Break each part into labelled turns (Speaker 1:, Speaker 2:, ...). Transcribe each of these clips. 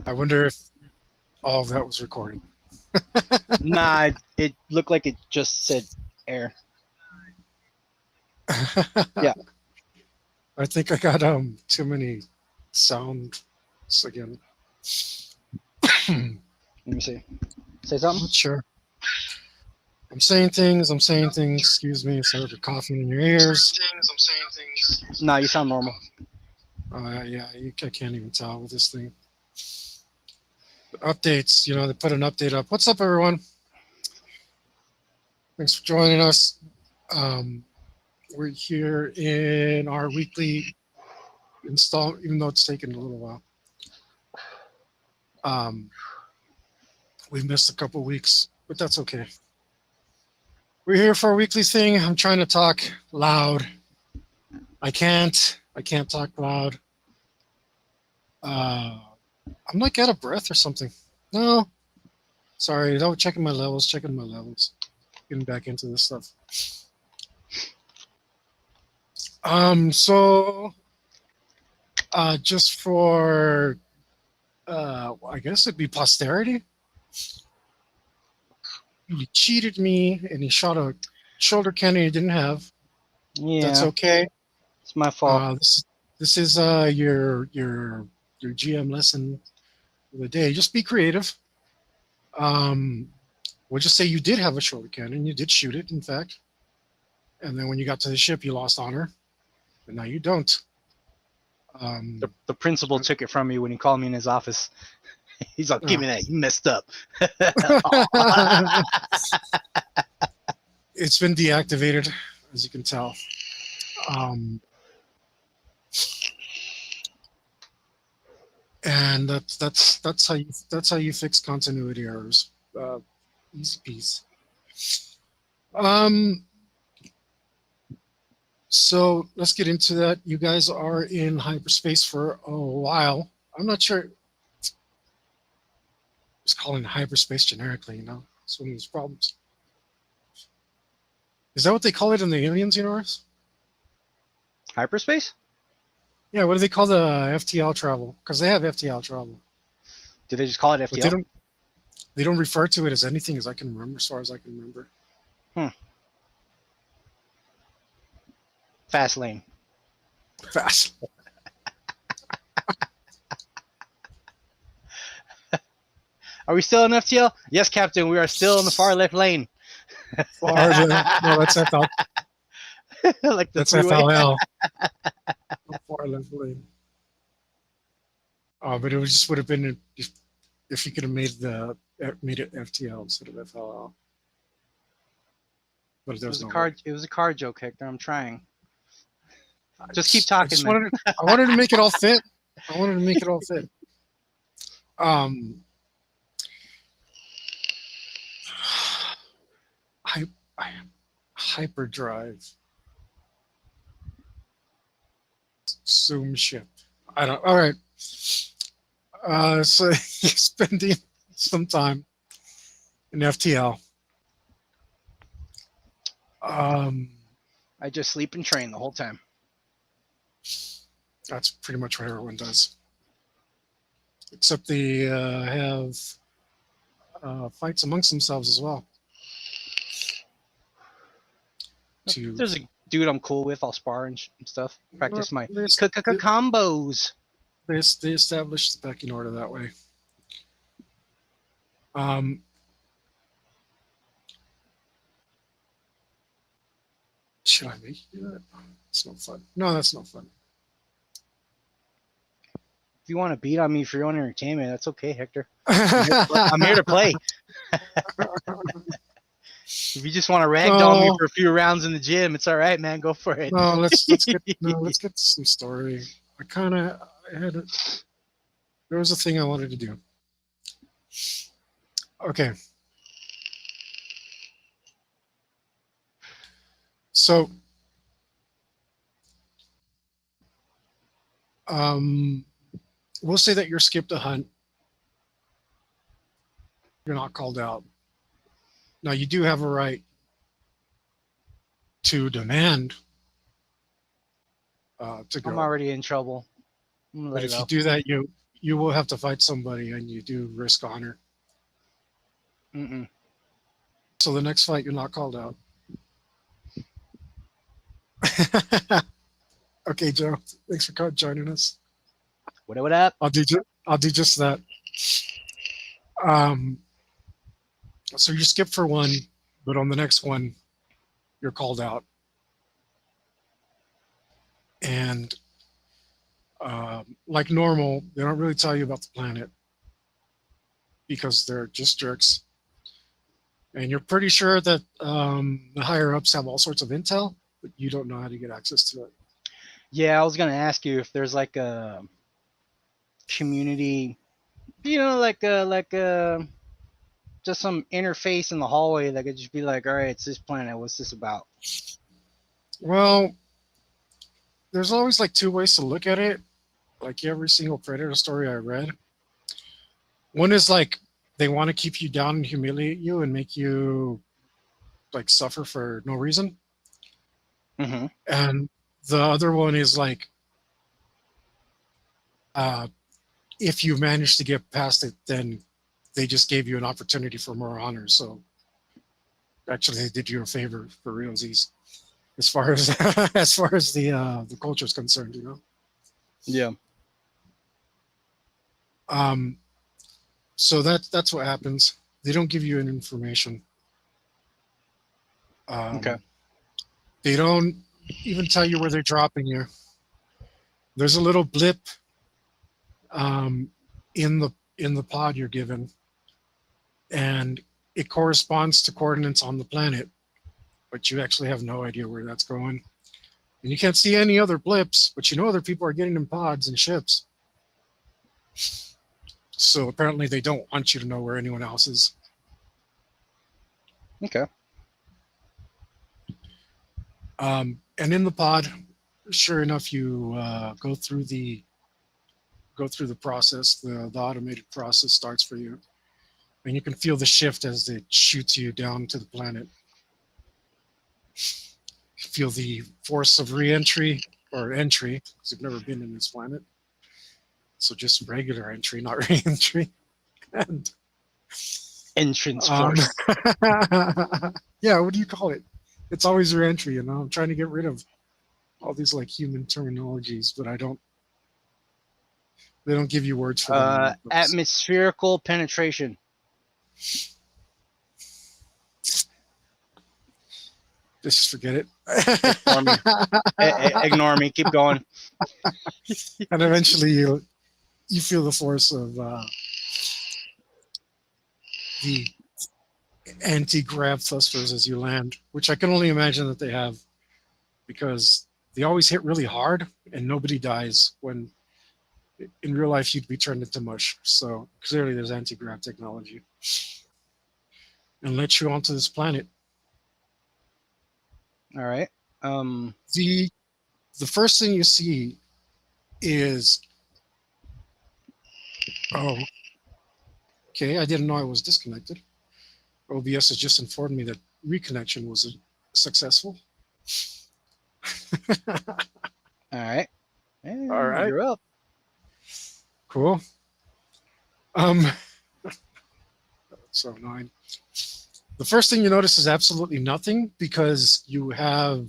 Speaker 1: I wonder if all of that was recorded.
Speaker 2: Nah, it looked like it just said air. Yeah.
Speaker 1: I think I got too many sounds again. I'm
Speaker 2: Let me see. Say something.
Speaker 1: not sure. I'm saying things. I'm saying things. Excuse me. Sorry for coughing in your ears.
Speaker 2: Nah, you sound normal.
Speaker 1: Yeah, I can't even tell with this thing. Updates. They put an update up. What's up, everyone? Thanks for joining us. We're here in our weekly install, even though it's taken a little while. We've missed a couple weeks, but that's okay. We're here for a weekly thing. I'm trying to talk loud. I can't talk loud. I'm like out of breath or something. No, sorry. No, checking my levels. Getting back into this stuff. So, just for, I guess it'd be posterity. He cheated me, and he shot a shoulder cannon he didn't have.
Speaker 2: Yeah,
Speaker 1: That's okay.
Speaker 2: it's my fault.
Speaker 1: This is your GM lesson of the day. Just be creative. We'll just say you did have a shoulder cannon. You did shoot it, in fact. And then when you got to the ship, you lost honor. But now you don't.
Speaker 2: The principal took it from me when he called me in his office. He's like, "Give me that. You messed up."
Speaker 1: It's been deactivated, as you can tell. And that's how you fix continuity errors. Easy peasy. So let's get into that. You guys are in hyperspace for a while. I'm not sure. Just calling it hyperspace generically, it's one of these problems. Is that what they call it in the Aliens universe?
Speaker 2: Hyperspace?
Speaker 1: Yeah, what do they call the FTL travel? Because they have FTL travel.
Speaker 2: Do they just call it FTL?
Speaker 1: But they don't refer to it as anything as I can remember, as far as I can remember.
Speaker 2: Fast lane.
Speaker 1: Fast.
Speaker 2: Are we still in FTL? Yes, Captain. We are still in the far left lane.
Speaker 1: Far left. No, that's FL.
Speaker 2: Like the
Speaker 1: That's
Speaker 2: freeway.
Speaker 1: FLL. Far left lane. But it would have been if you could have made it FTL instead of FLL. But
Speaker 2: It was a car joke, Hector. I'm trying. Just keep talking.
Speaker 1: I wanted to make it all fit. Hyperdrive. Zoom ship. I don't. All right. So you're spending some time in FTL.
Speaker 2: I just sleep and train the whole time.
Speaker 1: That's pretty much what everyone does. Except they have fights amongst themselves as well.
Speaker 2: There's a dude I'm cool with. I'll spar and stuff. Practice my combos.
Speaker 1: They established the pecking order that way. Should I make you do that? It's no fun. No, that's no fun.
Speaker 2: If you want to beat on me for your own entertainment, that's okay, Hector. I'm here to play. If you just want to ragdoll me for a few rounds in the gym, it's all right, man. Go for it.
Speaker 1: No, let's get to some story. There was a thing I wanted to do. Okay. So, we'll say that you're skipped a hunt. You're not called out. Now, you do have a right to demand to go.
Speaker 2: I'm already in trouble.
Speaker 1: But if you do that, you you will have to fight somebody, and you do risk honor.
Speaker 2: Mm-mm.
Speaker 1: So the next fight, you're not called out. Okay, Joe. Thanks for joining us.
Speaker 2: What up?
Speaker 1: I'll do just that. Um, so you skip for one, but on the next one, you're called out. And like normal, they don't really tell you about the planet because they're just jerks. And you're pretty sure that the higher ups have all sorts of intel, but you don't know how to get access to it.
Speaker 2: Yeah, I was gonna ask you if there's like a community, like just some interface in the hallway that could just be like, all right, it's this planet. What's this about?
Speaker 1: Well, there's always like two ways to look at it. Like every single Predator story I read, one is like they want to keep you down and humiliate you and make you like suffer for no reason.
Speaker 2: Mm-hmm.
Speaker 1: And the other one is like uh, if you manage to get past it, then they just gave you an opportunity for more honor. So actually, they did you a favor for realsies, as far as as far as the culture is concerned, you know.
Speaker 2: Yeah.
Speaker 1: So that's what happens. They don't give you any information.
Speaker 2: Okay.
Speaker 1: They don't even tell you where they're dropping you. There's a little blip in the pod you're given, and it corresponds to coordinates on the planet, but you actually have no idea where that's going. And you can't see any other blips, but you know other people are getting in pods and ships. So apparently they don't want you to know where anyone else is.
Speaker 2: Okay.
Speaker 1: And in the pod, sure enough, you go through the process. The automated process starts for you, and you can feel the shift as it shoots you down to the planet. You feel the force of re-entry or entry, because you've never been in this planet. So just regular entry, not re-entry. And
Speaker 2: Entrance force.
Speaker 1: yeah, what do you call it? It's always re-entry, you know. I'm trying to get rid of all these like human terminologies, but they don't give you words for them.
Speaker 2: Atmospherical penetration.
Speaker 1: Just forget it.
Speaker 2: Ignore me. Ignore me. Keep going.
Speaker 1: And eventually you feel the force of the anti-grav thrusters as you land, which I can only imagine that they have, because they always hit really hard and nobody dies when in real life you'd be turned into mush. So clearly there's anti-grav technology, and let you onto this planet.
Speaker 2: All right.
Speaker 1: The first thing you see is, oh, okay, I didn't know I was disconnected. OBS has just informed me that reconnection was successful.
Speaker 2: All right.
Speaker 1: All right.
Speaker 2: You're up.
Speaker 1: Cool. So annoying. The first thing you notice is absolutely nothing, because you have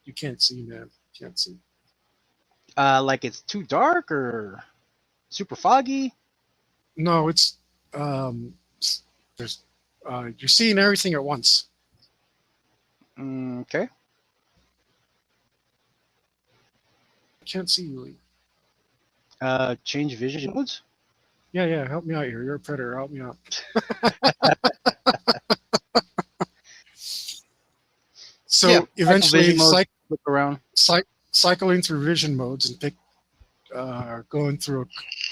Speaker 1: you can't see, man. You can't see.
Speaker 2: Like it's too dark or super foggy.
Speaker 1: No, it's there's you're seeing everything at once.
Speaker 2: Okay.
Speaker 1: I can't see you.
Speaker 2: Change vision modes.
Speaker 1: Yeah, help me out here. You're a predator. Help me out. So
Speaker 2: Yeah,
Speaker 1: eventually,
Speaker 2: look around.
Speaker 1: Cycling through vision modes and going through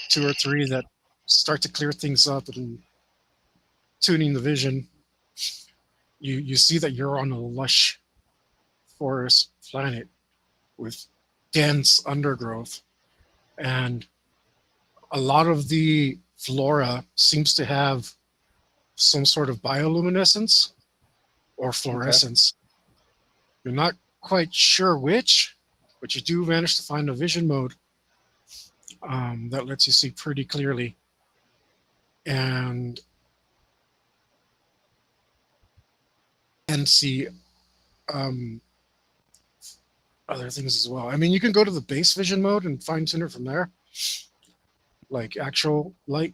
Speaker 1: 2 or 3 that start to clear things up and tuning the vision. You see that you're on a lush forest planet with dense undergrowth, and a lot of the flora seems to have some sort of bioluminescence or fluorescence. Okay. You're not quite sure which, but you do manage to find a vision mode that lets you see pretty clearly, and see um, other things as well. I mean, you can go to the base vision mode and fine tune it from there, like actual light,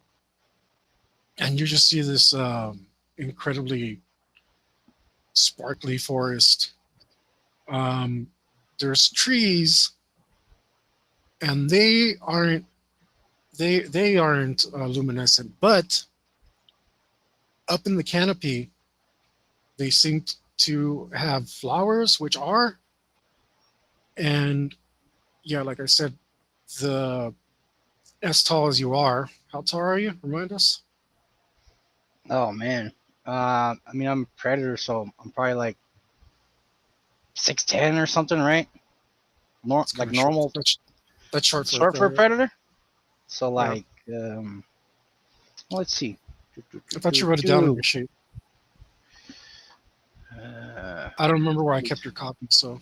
Speaker 1: and you just see this incredibly sparkly forest. There's trees, and they aren't luminescent, but up in the canopy, they seem to have flowers, which are, and yeah, like I said, the as tall as you are. How tall are you? Remind us.
Speaker 2: Oh man. I mean, I'm a predator, so I'm probably like 6'10" or something, right?
Speaker 1: It's kind
Speaker 2: Like
Speaker 1: of short.
Speaker 2: normal,
Speaker 1: That's short for a
Speaker 2: short for a
Speaker 1: predator.
Speaker 2: predator. So
Speaker 1: Yeah.
Speaker 2: like, let's see.
Speaker 1: I thought you wrote it down in your sheet. I don't remember where I kept your copy, so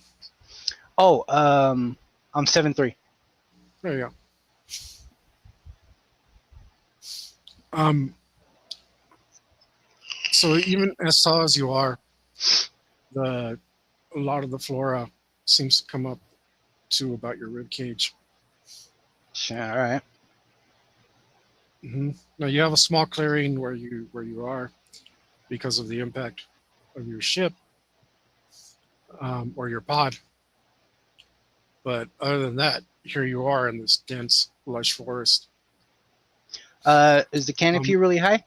Speaker 2: Oh, I'm 7'3".
Speaker 1: there you go. So even as tall as you are, a lot of the flora seems to come up to about your rib cage.
Speaker 2: All right.
Speaker 1: Now you have a small clearing where you are because of the impact of your ship or your pod. But other than that, here you are in this dense, lush forest.
Speaker 2: Is the canopy really high?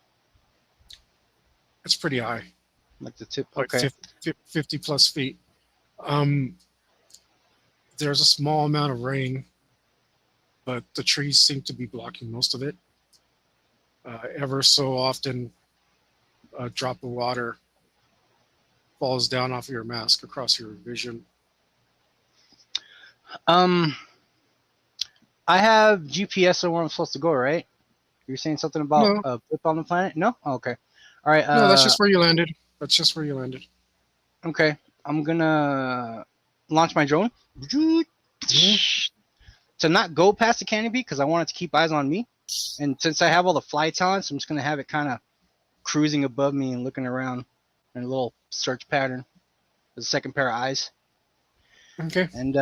Speaker 1: It's pretty high,
Speaker 2: Like the tip?
Speaker 1: like
Speaker 2: Okay.
Speaker 1: 50 plus feet. There's a small amount of rain, but the trees seem to be blocking most of it. Ever so often, a drop of water falls down off your mask across your vision.
Speaker 2: I have GPS on where I'm supposed to go, right? You're saying something about
Speaker 1: No,
Speaker 2: a blip on the planet? No? Oh, okay. All right.
Speaker 1: no, that's just where you landed. That's just where you landed.
Speaker 2: Okay. I'm gonna launch my drone to not go past the canopy because I want it to keep eyes on me. And since I have all the fly talents, I'm just gonna have it kind of cruising above me and looking around in a little search pattern. With a second pair of eyes.
Speaker 1: Okay.
Speaker 2: And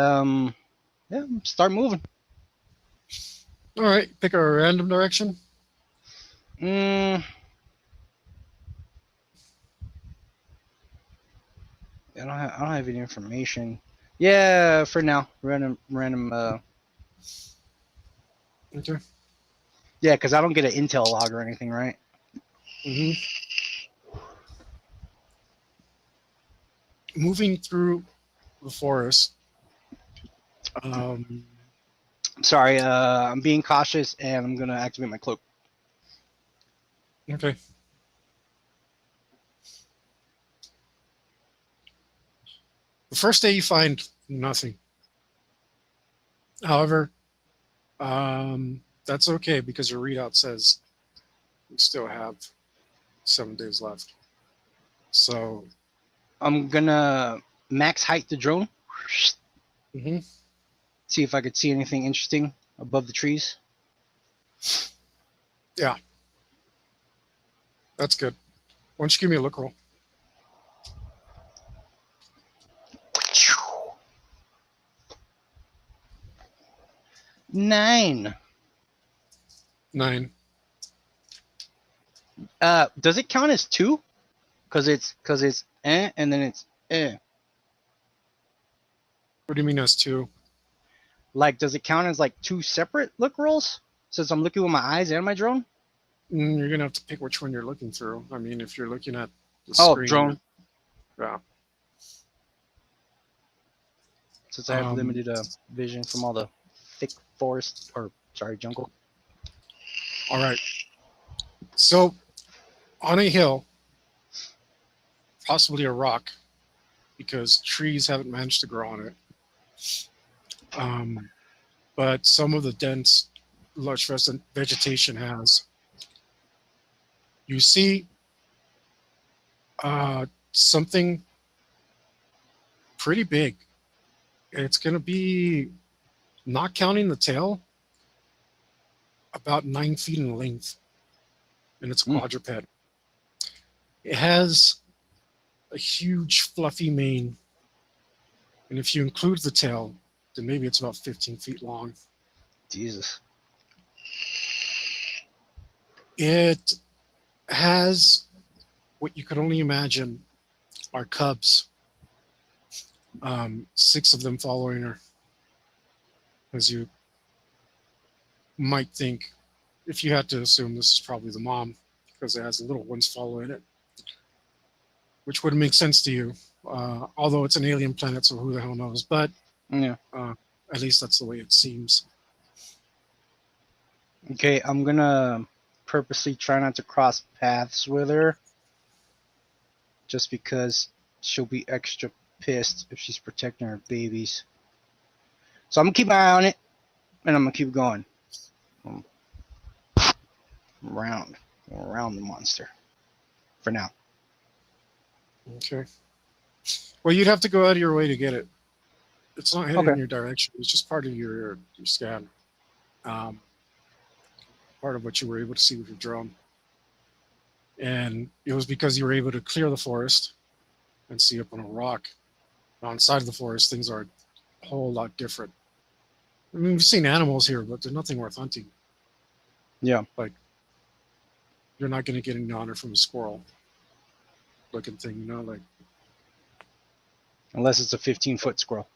Speaker 2: yeah, start moving.
Speaker 1: All right. Pick a random direction.
Speaker 2: I don't have any information. Yeah, for now, random.
Speaker 1: Okay.
Speaker 2: Yeah, because I don't get an intel log or anything, right?
Speaker 1: Moving through the forest.
Speaker 2: Sorry, I'm being cautious, and I'm gonna activate my cloak.
Speaker 1: Okay. The first day you find nothing. However, that's okay because your readout says you still have 7 days left. So
Speaker 2: I'm gonna max height the drone. See if I could see anything interesting above the trees.
Speaker 1: Yeah, that's good. Why don't you give me a look roll?
Speaker 2: Nine.
Speaker 1: 9.
Speaker 2: Does it count as 2? Cause it's and then it's
Speaker 1: What do you mean as 2?
Speaker 2: Like, does it count as like 2 separate look rolls? Since I'm looking with my eyes and my drone.
Speaker 1: You're gonna have to pick which one you're looking through. I mean, if you're looking at the screen.
Speaker 2: Drone.
Speaker 1: Yeah.
Speaker 2: Since I have limited vision from all the thick forest jungle.
Speaker 1: All right. So on a hill, possibly a rock, because trees haven't managed to grow on it. But some of the dense, lush vegetation has. You see something pretty big. It's going to be, not counting the tail, about 9 feet in length, and it's a
Speaker 2: Hmm.
Speaker 1: quadruped. It has a huge fluffy mane, and if you include the tail, then maybe it's about 15 feet long.
Speaker 2: Jesus.
Speaker 1: It has what you could only imagine are cubs, 6 of them following her, as you might think. If you had to assume, this is probably the mom because it has the little ones following it, which would make sense to you. Although it's an alien planet, so who the hell knows? But
Speaker 2: Yeah.
Speaker 1: at least that's the way it seems.
Speaker 2: Okay, I'm gonna purposely try not to cross paths with her, just because she'll be extra pissed if she's protecting her babies. So I'm gonna keep my eye on it, and I'm gonna keep going. Around, around the monster. For now.
Speaker 1: Okay. Well, you'd have to go out of your way to get it. It's not headed
Speaker 2: Okay.
Speaker 1: in your direction. It's just part of your scan. Um, Part of what you were able to see with your drone. And it was because you were able to clear the forest and see up on a rock. On the side of the forest, things are a whole lot different. I mean, we've seen animals here, but they're nothing worth hunting.
Speaker 2: Yeah.
Speaker 1: Like, you're not going to get any honor from a squirrel looking thing, you know? Like,
Speaker 2: Unless it's a 15-foot squirrel.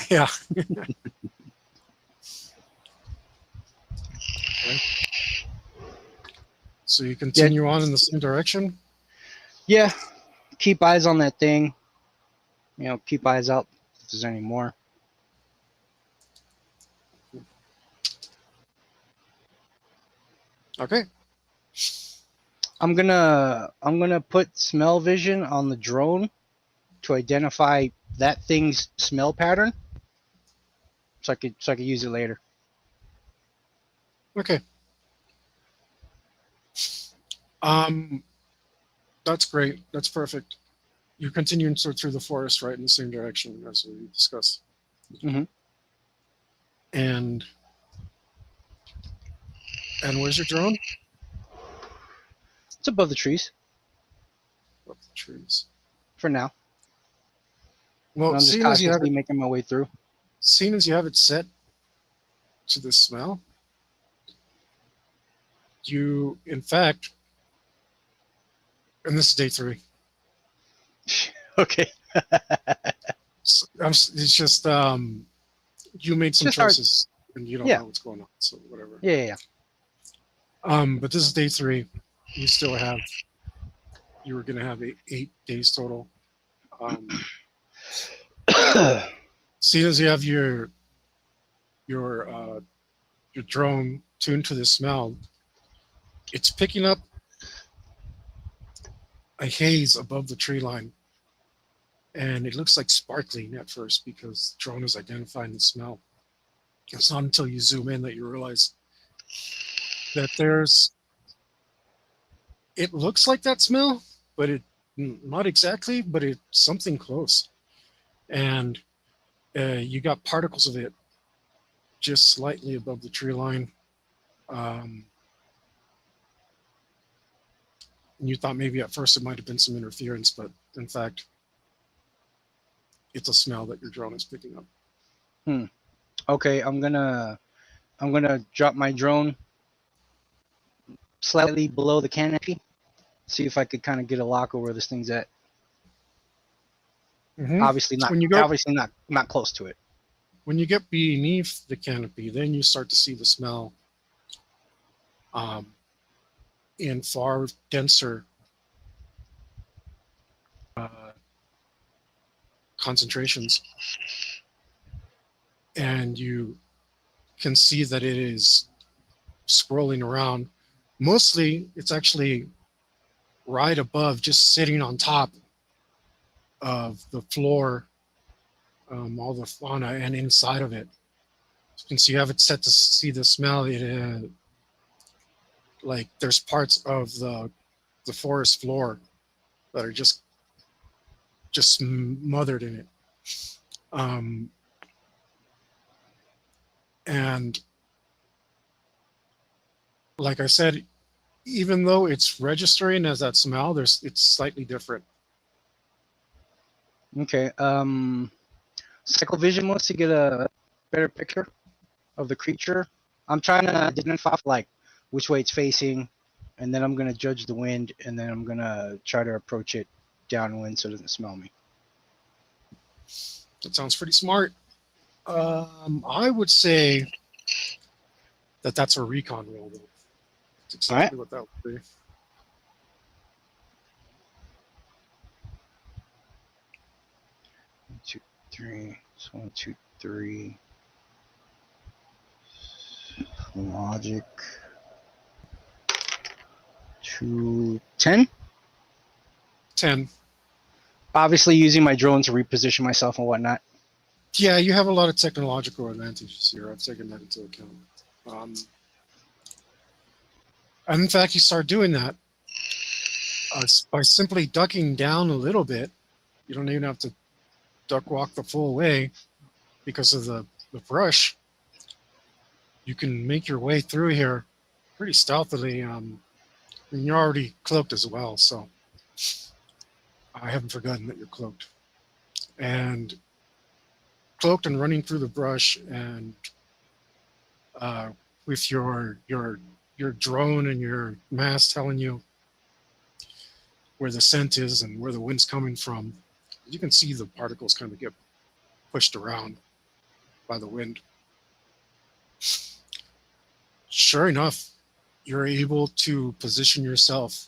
Speaker 1: yeah. Okay. So you
Speaker 2: Yeah.
Speaker 1: continue on in the same direction?
Speaker 2: Yeah. Keep eyes on that thing. Keep eyes out if there's any more.
Speaker 1: Okay.
Speaker 2: I'm gonna put smell vision on the drone to identify that thing's smell pattern, so I could use it later.
Speaker 1: Okay. Um, that's great. That's perfect. You continue through the forest, right, in the same direction as we discussed.
Speaker 2: Mm-hmm.
Speaker 1: And where's your drone?
Speaker 2: It's above the trees
Speaker 1: Up the trees.
Speaker 2: for now. And
Speaker 1: Well,
Speaker 2: I'm just cautiously making my way through.
Speaker 1: seeing as you have it set to the smell, you, in fact, and this is day 3.
Speaker 2: Okay.
Speaker 1: It's just you made
Speaker 2: It's
Speaker 1: some
Speaker 2: just hard.
Speaker 1: choices and you don't
Speaker 2: Yeah.
Speaker 1: know what's going on, so whatever.
Speaker 2: Yeah.
Speaker 1: But this is day 3. You still have. You were going to have 8 days total.
Speaker 2: Yeah.
Speaker 1: Seeing as you have your drone tuned to the smell, it's picking up a haze above the tree line, and it looks like sparkling at first because the drone is identifying the smell. It's not until you zoom in that you realize that it looks like that smell, but not exactly, but it's something close. And you got particles of it just slightly above the tree line. And you thought maybe at first it might have been some interference, but in fact, it's a smell that your drone is picking up.
Speaker 2: Okay, I'm gonna drop my drone slightly below the canopy, see if I could kind of get a lock over where this thing's at.
Speaker 1: Mm-hmm.
Speaker 2: Obviously not close to it.
Speaker 1: When you get beneath the canopy, then you start to see the smell in far denser concentrations. And you can see that it is swirling around. Mostly, it's actually right above, just sitting on top of the floor, all the fauna, and inside of it. Since you have it set to see the smell, it like there's parts of the forest floor that are just smothered in it. And like I said, even though it's registering as that smell, it's slightly different.
Speaker 2: Okay. Cycle vision wants to get a better picture of the creature. I'm trying to identify like which way it's facing, and then I'm gonna judge the wind, and then I'm gonna try to approach it downwind so it doesn't smell me.
Speaker 1: That sounds pretty smart. I would say that that's a recon roll, though. That's
Speaker 2: All right.
Speaker 1: exactly what that would be.
Speaker 2: One, two, three. So 1, 2, 3. Logic. 2, 10.
Speaker 1: 10.
Speaker 2: Obviously, using my drone to reposition myself and whatnot.
Speaker 1: Yeah, you have a lot of technological advantages here. I've taken that into account. And in fact, you start doing that by simply ducking down a little bit. You don't even have to duck walk the full way because of the brush. You can make your way through here pretty stealthily. And you're already cloaked as well, so I haven't forgotten that you're cloaked. And cloaked and running through the brush, and with your drone and your mask telling you where the scent is and where the wind's coming from, you can see the particles kind of get pushed around by the wind. Sure enough, you're able to position yourself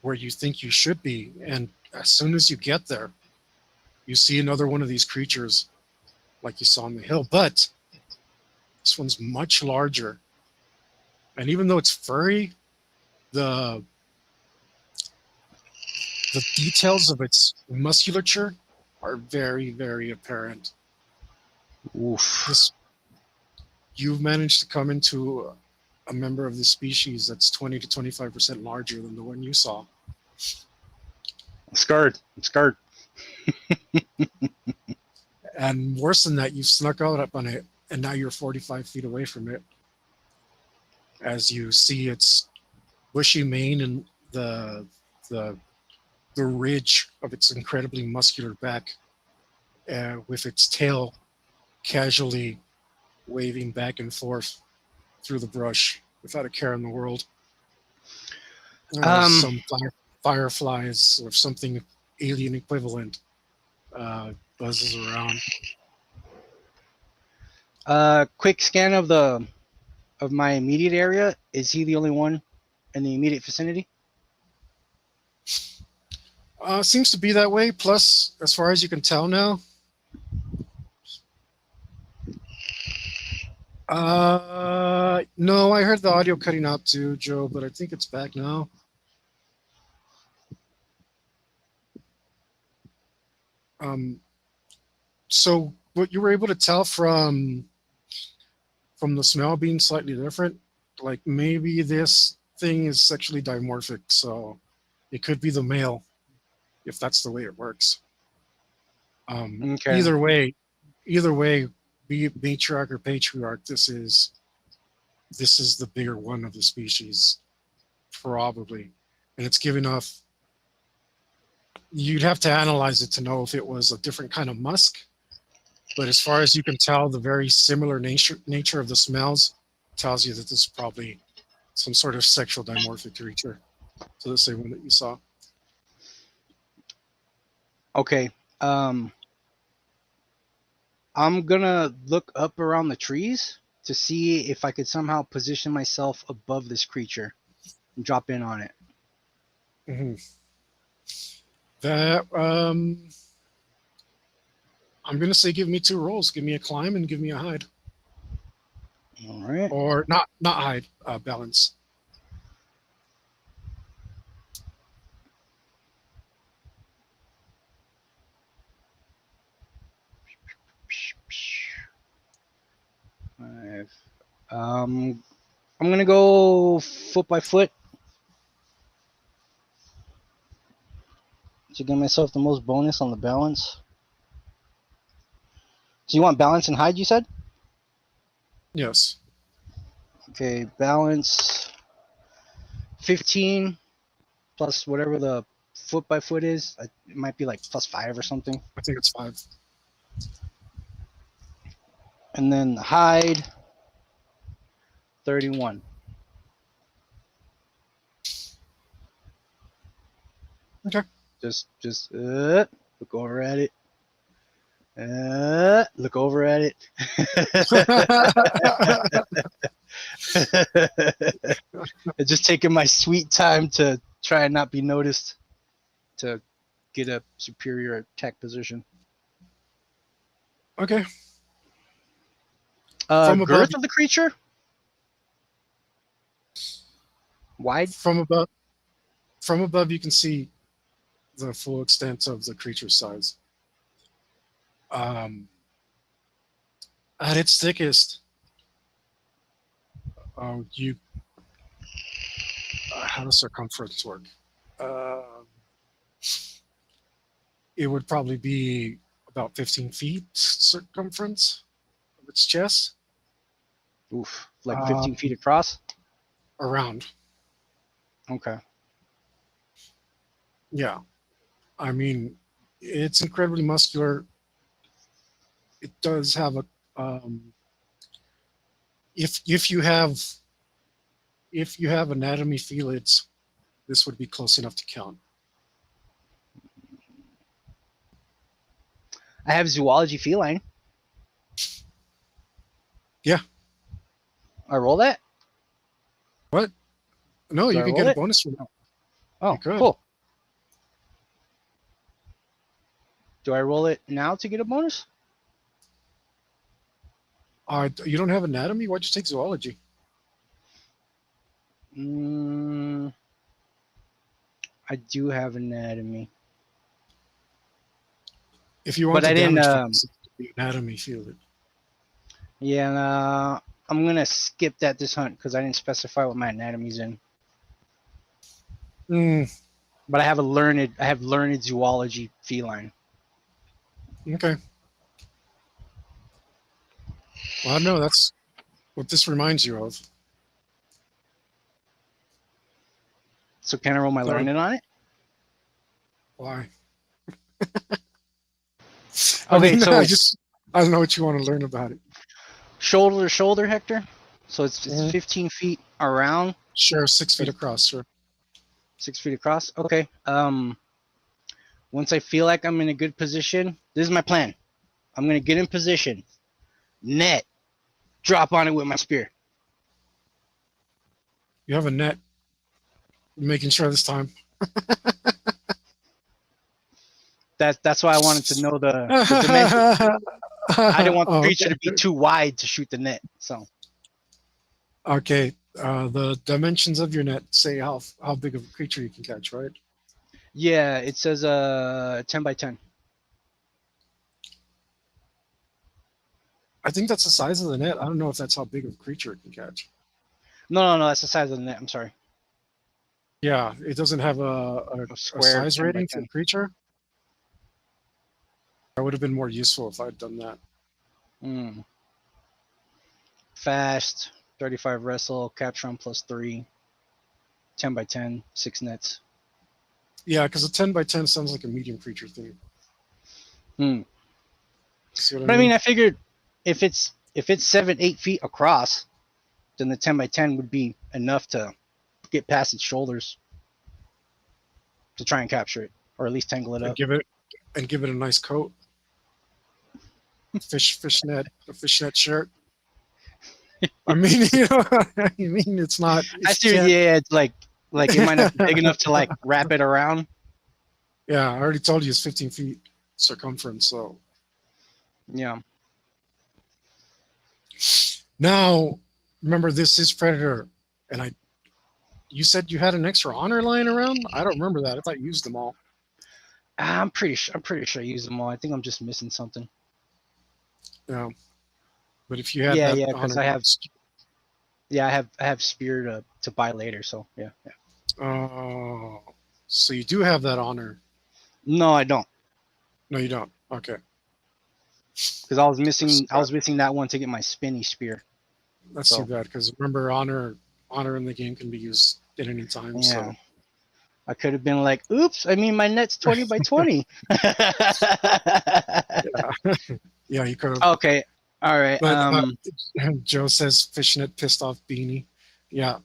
Speaker 1: where you think you should be, and as soon as you get there, you see another one of these creatures like you saw on the hill, but this one's much larger. And even though it's furry, the details of its musculature are very, very apparent.
Speaker 2: Oof.
Speaker 1: You've managed to come into a member of the species that's 20 to 25% larger than the one you saw.
Speaker 2: I'm scared. I'm scared.
Speaker 1: And worse than that, you've snuck out up on it, and now you're 45 feet away from it. As you see its bushy mane and the ridge of its incredibly muscular back, with its tail casually waving back and forth through the brush without a care in the world. Some fireflies or something alien equivalent buzzes around.
Speaker 2: Quick scan of my immediate area. Is he the only one in the immediate vicinity?
Speaker 1: Seems to be that way. Plus, as far as you can tell now, no, I heard the audio cutting out too, Joe, but I think it's back now. So what you were able to tell from the smell being slightly different, like maybe this thing is sexually dimorphic, so it could be the male, if that's the way it works.
Speaker 2: Okay.
Speaker 1: Either way, be it matriarch or patriarch, this is the bigger one of the species, probably, and it's giving off. You'd have to analyze it to know if it was a different kind of musk, but as far as you can tell, the very similar nature of the smells tells you that this is probably some sort of sexual dimorphic creature. So the same one that you saw.
Speaker 2: Okay. I'm gonna look up around the trees to see if I could somehow position myself above this creature and drop in on it.
Speaker 1: Mm-hmm. That I'm gonna say give me 2 rolls. Give me a climb and give me a hide.
Speaker 2: All right.
Speaker 1: Or not hide, balance.
Speaker 2: Five. I'm gonna go foot by foot to give myself the most bonus on the balance. So you want balance and hide, you said?
Speaker 1: Yes.
Speaker 2: Okay, balance 15 plus whatever the foot by foot is. It might be like +5 or something.
Speaker 1: I think it's 5.
Speaker 2: And then hide 31.
Speaker 1: Okay.
Speaker 2: Just look over at it. Look over at it. Just taking my sweet time to try and not be noticed to get a superior attack position.
Speaker 1: Okay.
Speaker 2: Girth
Speaker 1: From above?
Speaker 2: of the creature? Wide?
Speaker 1: From above, you can see the full extent of the creature's size. At its thickest, you how does circumference work? It would probably be about 15 feet circumference of its chest.
Speaker 2: Oof. Like 15 feet across?
Speaker 1: Around.
Speaker 2: Okay.
Speaker 1: Yeah. I mean, it's incredibly muscular. It does have a if you have anatomy felids, this would be close enough to count.
Speaker 2: I have zoology feline.
Speaker 1: Yeah.
Speaker 2: I roll that?
Speaker 1: What? No,
Speaker 2: Do
Speaker 1: you
Speaker 2: I
Speaker 1: can
Speaker 2: roll
Speaker 1: get a
Speaker 2: it?
Speaker 1: bonus from that.
Speaker 2: Oh,
Speaker 1: You could.
Speaker 2: cool. Do I roll it now to get a bonus?
Speaker 1: You don't have anatomy? Why'd you take zoology?
Speaker 2: I do have anatomy.
Speaker 1: If you want
Speaker 2: But
Speaker 1: the
Speaker 2: I didn't,
Speaker 1: damage bonus, it's the anatomy field.
Speaker 2: Yeah, I'm gonna skip that this hunt because I didn't specify what my anatomy's in. But I have learned zoology feline.
Speaker 1: Okay. Well, no, that's what this reminds you of.
Speaker 2: So can I roll my
Speaker 1: So-
Speaker 2: learning on it?
Speaker 1: Why?
Speaker 2: Okay, so
Speaker 1: I don't know what you want to learn about it.
Speaker 2: shoulder to shoulder, Hector. So it's
Speaker 1: Mhm.
Speaker 2: 15 feet around,
Speaker 1: Sure, 6 feet across, sure.
Speaker 2: 6 feet across. Okay. Once I feel like I'm in a good position, this is my plan. I'm gonna get in position, net, drop on it with my spear.
Speaker 1: You have a net. Making sure this time.
Speaker 2: That's why I wanted to know the dimension. I didn't want the creature to be too wide to shoot the net. So
Speaker 1: Okay. The dimensions of your net say how big of a creature you can catch, right?
Speaker 2: yeah, it says 10 by 10.
Speaker 1: I think that's the size of the net. I don't know if that's how big of a creature it can catch.
Speaker 2: No, that's the size of the net. I'm sorry.
Speaker 1: Yeah, it doesn't have a
Speaker 2: Square
Speaker 1: size
Speaker 2: 10 by
Speaker 1: rating for
Speaker 2: 10.
Speaker 1: the creature. That would have been more useful if I'd done that.
Speaker 2: Fast, 35 wrestle, capture on +3, 10 by 10, 6 nets.
Speaker 1: Yeah, because a 10 by 10 sounds like a medium creature thing. See what
Speaker 2: But I mean, I figured if it's 7-8 feet across, then the 10 by 10 would be enough to get past its shoulders to try and capture it, or at least tangle it
Speaker 1: and
Speaker 2: up.
Speaker 1: give it a nice coat. A fishnet shirt. I mean, it's not.
Speaker 2: I see. Yeah, it's like it might not be big enough to like wrap it around.
Speaker 1: Yeah, I already told you it's 15 feet circumference. So
Speaker 2: Yeah.
Speaker 1: now, remember, this is Predator, and you said you had an extra honor lying around. I don't remember that. I thought you used them all.
Speaker 2: I'm pretty sure I used them all. I think I'm just missing something.
Speaker 1: Yeah, but if you had
Speaker 2: Yeah,
Speaker 1: that
Speaker 2: because
Speaker 1: honor,
Speaker 2: I have spear to buy later. So yeah.
Speaker 1: oh, so you do have that honor.
Speaker 2: No, I don't.
Speaker 1: No, you don't. Okay.
Speaker 2: Because I was missing that one to get my spinny spear.
Speaker 1: That's too
Speaker 2: So
Speaker 1: bad because remember, honor in the game can be used at any time.
Speaker 2: yeah,
Speaker 1: So
Speaker 2: I could have been like, "Oops, I mean my net's 20 by 20."
Speaker 1: yeah, yeah, you could have.
Speaker 2: Okay, all right.
Speaker 1: But Joe says fishnet pissed off beanie. Yeah,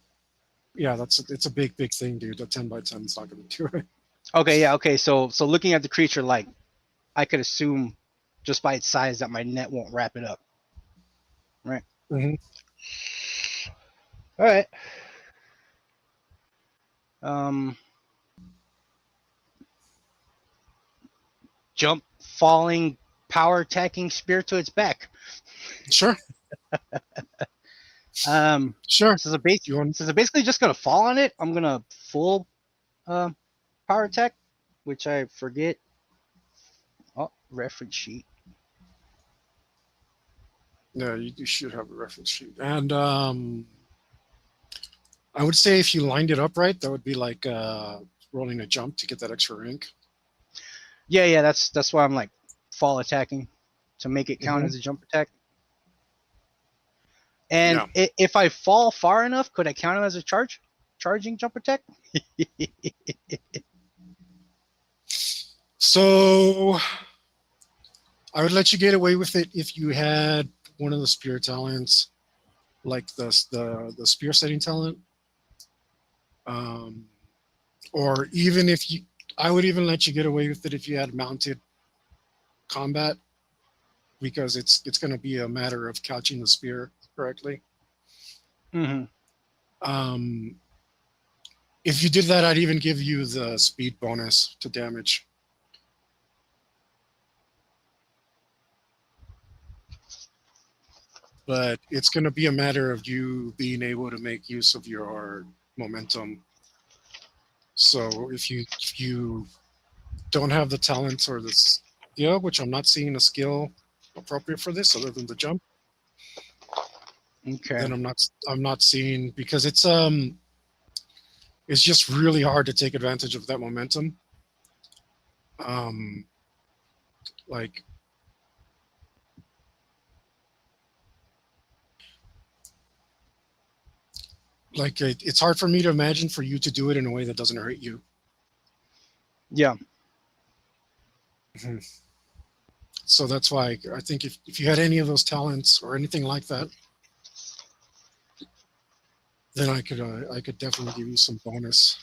Speaker 1: yeah, it's a big thing, dude. A 10 by 10 is not going to do it.
Speaker 2: Okay, yeah, okay. So looking at the creature, like I could assume just by its size that my net won't wrap it up, right?
Speaker 1: Hmm.
Speaker 2: All right. Um, jump, falling, power attacking spear to its back.
Speaker 1: Sure,
Speaker 2: Um,
Speaker 1: sure. You want?
Speaker 2: since I'm basically just gonna fall on it, I'm gonna full power attack, which I forget. Oh, reference sheet.
Speaker 1: Yeah, you should have a reference sheet. And I would say if you lined it up right, that would be like rolling a jump to get that extra rank.
Speaker 2: Yeah, that's why I'm like fall attacking to make it count
Speaker 1: Hmm.
Speaker 2: as a jump attack. And
Speaker 1: Yeah.
Speaker 2: if I fall far enough, could I count it as a charging jump attack?
Speaker 1: So I would let you get away with it if you had one of the spear talents, like the spear setting talent, um, or even if you. I would even let you get away with it if you had mounted combat, because it's going to be a matter of couching the spear correctly.
Speaker 2: Mm-hmm.
Speaker 1: Um, if you did that, I'd even give you the speed bonus to damage. But it's going to be a matter of you being able to make use of your momentum. So if you don't have the talents or the skill, which I'm not seeing a skill appropriate for this other than the jump,
Speaker 2: Okay.
Speaker 1: then I'm not seeing, because it's just really hard to take advantage of that momentum. Um, like it's hard for me to imagine for you to do it in a way that doesn't hurt you.
Speaker 2: Yeah.
Speaker 1: Mhm. So that's why I think if you had any of those talents or anything like that, then I could definitely give you some bonus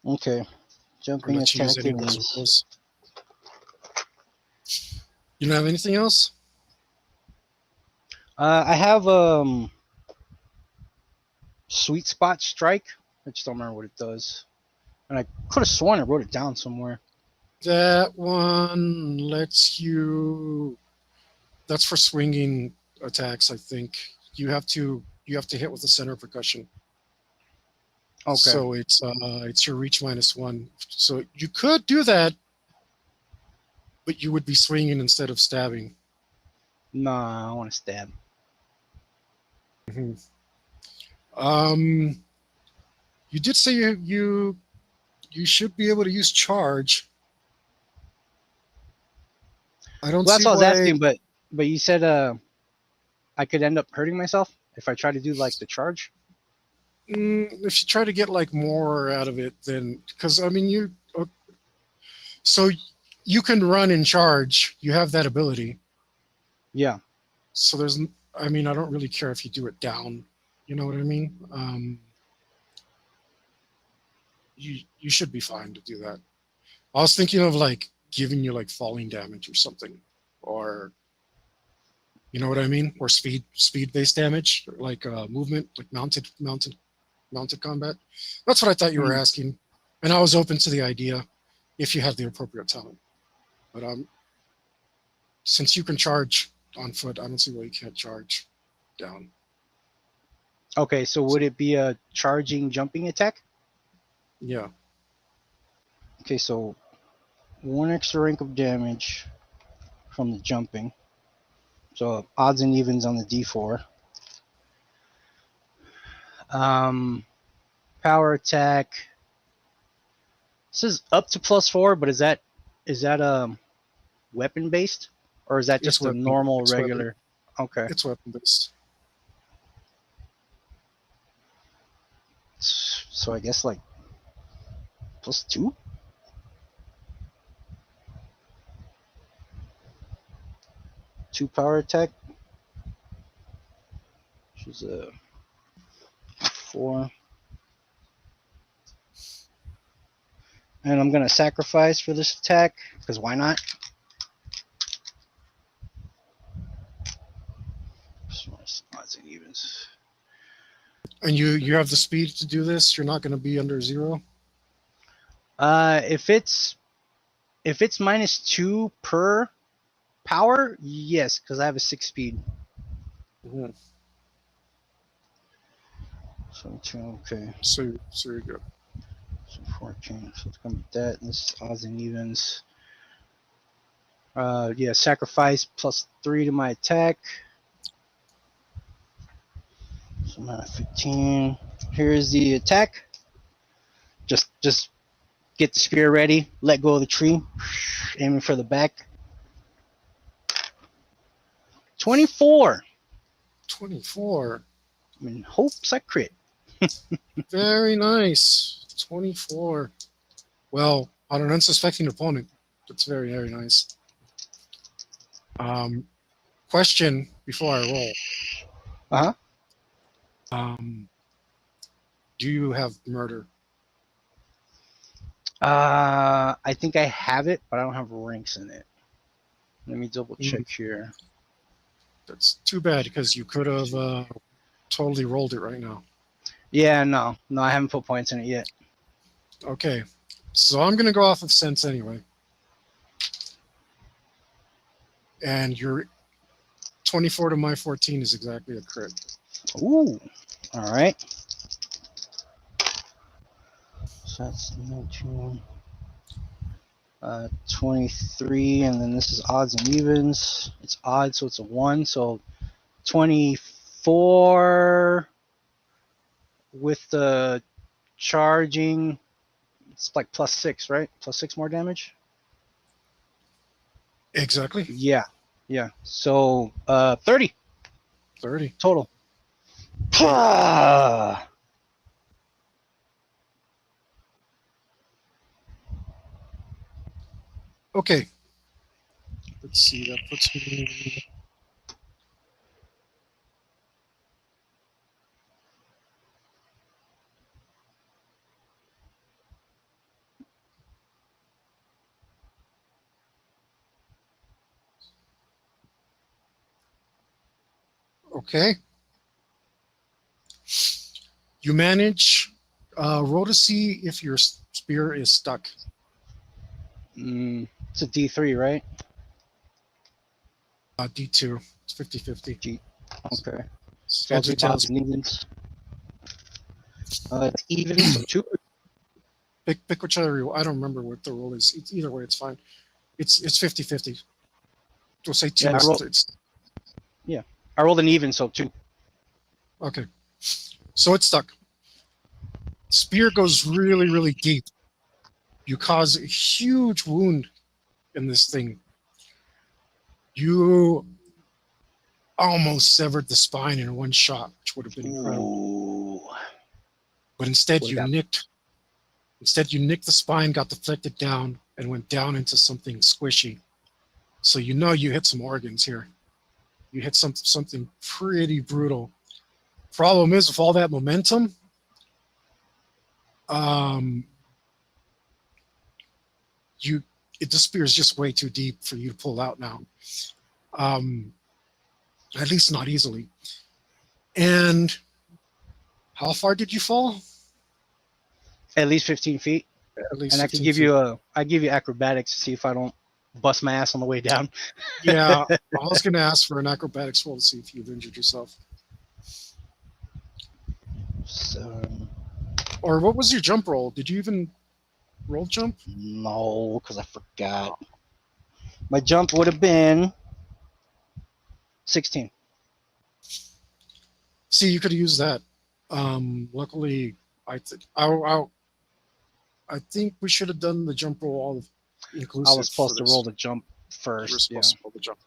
Speaker 2: Okay.
Speaker 1: or
Speaker 2: Jumping
Speaker 1: let you use
Speaker 2: attack
Speaker 1: any of those
Speaker 2: is.
Speaker 1: rules. You don't have anything else?
Speaker 2: I have sweet spot strike. I just don't remember what it does, and I could have sworn I wrote it down somewhere.
Speaker 1: That one lets you. That's for swinging attacks. I think you have to hit with the center of percussion.
Speaker 2: Okay.
Speaker 1: So it's your reach -1. So you could do that, but you would be swinging instead of stabbing.
Speaker 2: Nah, I want to stab.
Speaker 1: Mhm. Um, you did say you should be able to use charge. I don't
Speaker 2: Well, that's
Speaker 1: see
Speaker 2: what I was
Speaker 1: why.
Speaker 2: asking, but you said I could end up hurting myself if I try to do like the charge.
Speaker 1: If you try to get like more out of it, then because I mean so you can run and charge. You have that ability.
Speaker 2: Yeah.
Speaker 1: So I mean, I don't really care if you do it down. You know what I mean? You should be fine to do that. I was thinking of like giving you like falling damage or something, or you know what I mean, or speed based damage, like movement, like mounted combat. That's what I thought you were
Speaker 2: Mm.
Speaker 1: asking, and I was open to the idea if you have the appropriate talent. But since you can charge on foot, I don't see why you can't charge down.
Speaker 2: Okay, so would it be a charging jumping attack?
Speaker 1: Yeah.
Speaker 2: Okay, so one extra rank of damage from the jumping. So odds and evens on the D4. Um, power attack. This is up to +4, but is that weapon based, or is that
Speaker 1: It's
Speaker 2: just a
Speaker 1: weapon.
Speaker 2: normal
Speaker 1: It's weapon.
Speaker 2: regular? Okay.
Speaker 1: It's weapon based.
Speaker 2: So I guess like +2. Two power attack. Which is a 4. And I'm gonna sacrifice for this attack because why not? Odds and evens.
Speaker 1: And you have the speed to do this. You're not going to be under 0.
Speaker 2: If it's -2 per power, yes, because I have a 6 speed.
Speaker 1: Mhm.
Speaker 2: So 2, okay.
Speaker 1: So you're good.
Speaker 2: So 14. So it's gonna be that. And this is odds and evens. Yeah, sacrifice +3 to my attack. So I'm at 15. Here's the attack. Just get the spear ready. Let go of the tree. Aiming for the back. 24.
Speaker 1: 24.
Speaker 2: I'm in hopes I crit.
Speaker 1: Very nice. 24. Well, on an unsuspecting opponent, that's very, very nice. Question before I roll.
Speaker 2: Uh-huh.
Speaker 1: Do you have murder?
Speaker 2: I think I have it, but I don't have ranks in it. Let me double check here.
Speaker 1: That's too bad because you could have totally rolled it right now.
Speaker 2: Yeah, no, I haven't put points in it yet.
Speaker 1: Okay, so I'm going to go off of sense anyway. And your 24 to my 14 is exactly a crit.
Speaker 2: Ooh, all right. So that's 19. 23, and then this is odds and evens. It's odd, so it's a 1. So 24 with the charging. It's like +6, right? +6 more damage.
Speaker 1: Exactly.
Speaker 2: Yeah. So 30
Speaker 1: 30.
Speaker 2: total.
Speaker 1: Okay. Let's see. That puts me. Okay. You manage. Roll to see if your spear is stuck.
Speaker 2: It's a D3, right?
Speaker 1: D2. It's 50-50.
Speaker 2: Okay. So I'll
Speaker 1: Heads
Speaker 2: do
Speaker 1: or tails.
Speaker 2: odds and evens. It's even, so 2.
Speaker 1: Pick whichever you. I don't remember what the roll is. Either way, it's fine. It's 50-50. We'll say 2
Speaker 2: Yeah,
Speaker 1: is.
Speaker 2: I rolled an even, so 2.
Speaker 1: Okay. So it's stuck. Spear goes really, really deep. You cause a huge wound in this thing. You almost severed the spine in one shot, which would have been incredible.
Speaker 2: Ooh.
Speaker 1: But instead
Speaker 2: Would've
Speaker 1: you
Speaker 2: got-
Speaker 1: nicked the spine, got deflected down, and went down into something squishy. So you know you hit some organs here. You hit something pretty brutal. Problem is, with all that momentum, the spear is just way too deep for you to pull out now. At least not easily. And how far did you fall?
Speaker 2: At least 15 feet.
Speaker 1: At least
Speaker 2: And I could
Speaker 1: 15
Speaker 2: give
Speaker 1: feet.
Speaker 2: I give you acrobatics to see if I don't bust my ass on the way down.
Speaker 1: Yeah, I was going to ask for an acrobatics roll to see if you've injured yourself.
Speaker 2: So,
Speaker 1: Or what was your jump roll? Did you even roll jump?
Speaker 2: no, because I forgot. My jump would have been 16.
Speaker 1: See, you could have used that. Luckily, I think we should have done the jump roll all inclusive.
Speaker 2: I was supposed to roll the jump
Speaker 1: You were
Speaker 2: first. Yeah.
Speaker 1: supposed to roll the jump.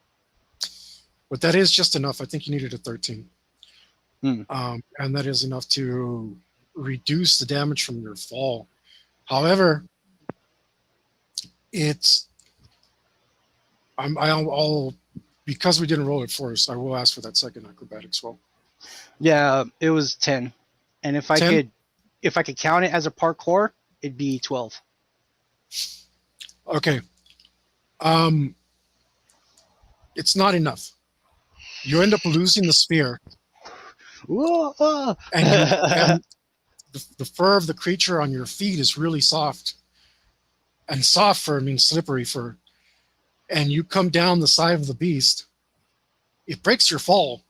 Speaker 1: But that is just enough. I think you needed a 13.
Speaker 2: Hmm.
Speaker 1: And that is enough to reduce the damage from your fall. However, it's I'll because we didn't roll it first, I will ask for that second acrobatics roll.
Speaker 2: Yeah, it was 10. And if I
Speaker 1: 10?
Speaker 2: could count it as a parkour, it'd be 12.
Speaker 1: Okay. It's not enough. You end up losing the spear,
Speaker 2: Whoa!
Speaker 1: and the fur of the creature on your feet is really soft. And soft fur means slippery fur. And you come down the side of the beast. It breaks your fall.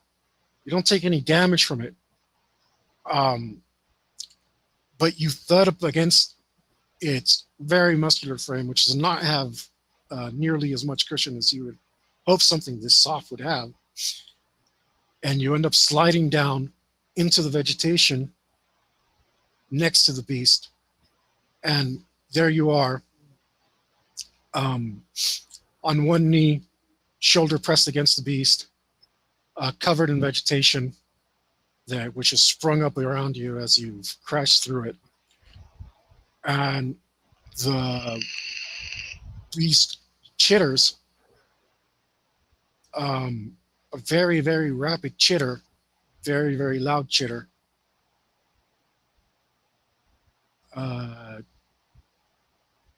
Speaker 1: You don't take any damage from it. But you thud up against its very muscular frame, which does not have nearly as much cushion as you would hope something this soft would have. And you end up sliding down into the vegetation next to the beast. And there you are, on one knee, shoulder pressed against the beast, covered in vegetation, which has sprung up around you as you've crashed through it. And the beast chitters, a very, very rapid chitter, very, very loud chitter.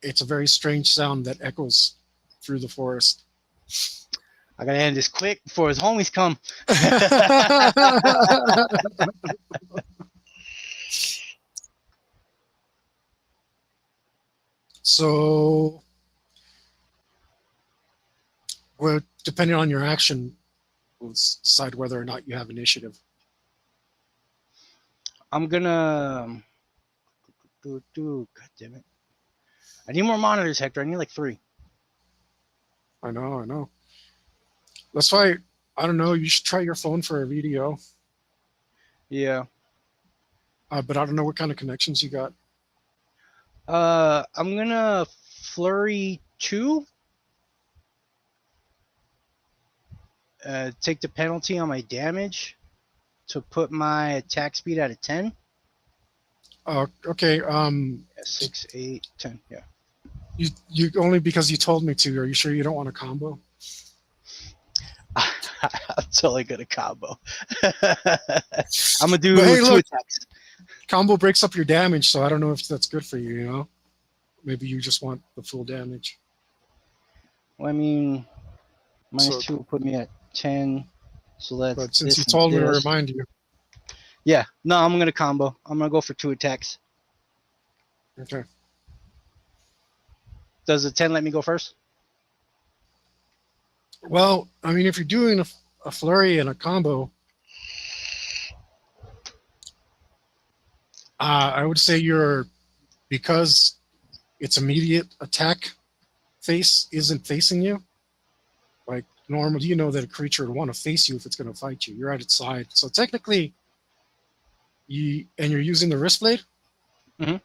Speaker 1: It's a very strange sound that echoes through the forest.
Speaker 2: I gotta end this quick before his homies come.
Speaker 1: So, well, depending on your action, we'll decide whether or not you have initiative.
Speaker 2: I'm gonna God damn it. I need more monitors, Hector. I need like 3.
Speaker 1: I know. That's why, I don't know, you should try your phone for a video.
Speaker 2: Yeah.
Speaker 1: But I don't know what kind of connections you got.
Speaker 2: I'm gonna flurry 2. Take the penalty on my damage to put my attack speed at a 10.
Speaker 1: Okay.
Speaker 2: 6, 8, 10. Yeah.
Speaker 1: You only because you told me to. Are you sure you don't want a combo?
Speaker 2: I'm totally gonna combo. I'm gonna do
Speaker 1: But hey,
Speaker 2: 2
Speaker 1: look,
Speaker 2: attacks.
Speaker 1: combo breaks up your damage, so I don't know if that's good for you. You know, maybe you just want the full damage.
Speaker 2: Well, I mean, minus
Speaker 1: So-
Speaker 2: 2 will put me at 10. So that's.
Speaker 1: But since
Speaker 2: this
Speaker 1: you
Speaker 2: and
Speaker 1: told me to
Speaker 2: this.
Speaker 1: remind you,
Speaker 2: Yeah. No, I'm gonna combo. I'm gonna go for 2 attacks.
Speaker 1: okay.
Speaker 2: Does the 10 let me go first?
Speaker 1: Well, I mean, if you're doing a flurry and a combo, I would say because its immediate attack face isn't facing you. Like normally, you know that a creature would want to face you if it's going to fight you. You're at its side, so technically, you're using the wrist blade.
Speaker 2: Mhm.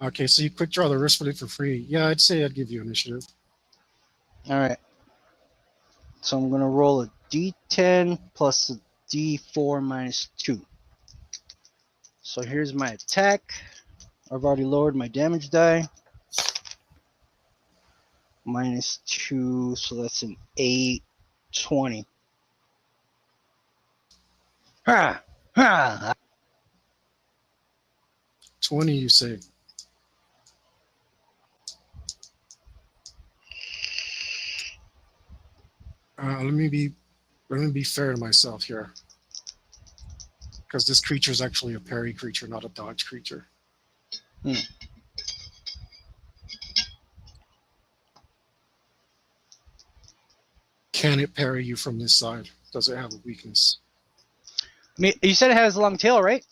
Speaker 1: Okay, so you quick draw the wrist blade for free. Yeah, I'd say I'd give you initiative.
Speaker 2: All right. So I'm gonna roll a D10 plus a D4 minus 2. So here's my attack. I've already lowered my damage die. Minus 2, so that's an 8, 20. Ha! Ha!
Speaker 1: 20, you say. Let me be fair to myself here, because this creature is actually a parry creature, not a dodge creature.
Speaker 2: Hmm.
Speaker 1: Can it parry you from this side? Does it have a weakness?
Speaker 2: I mean, you said it has a long tail, right?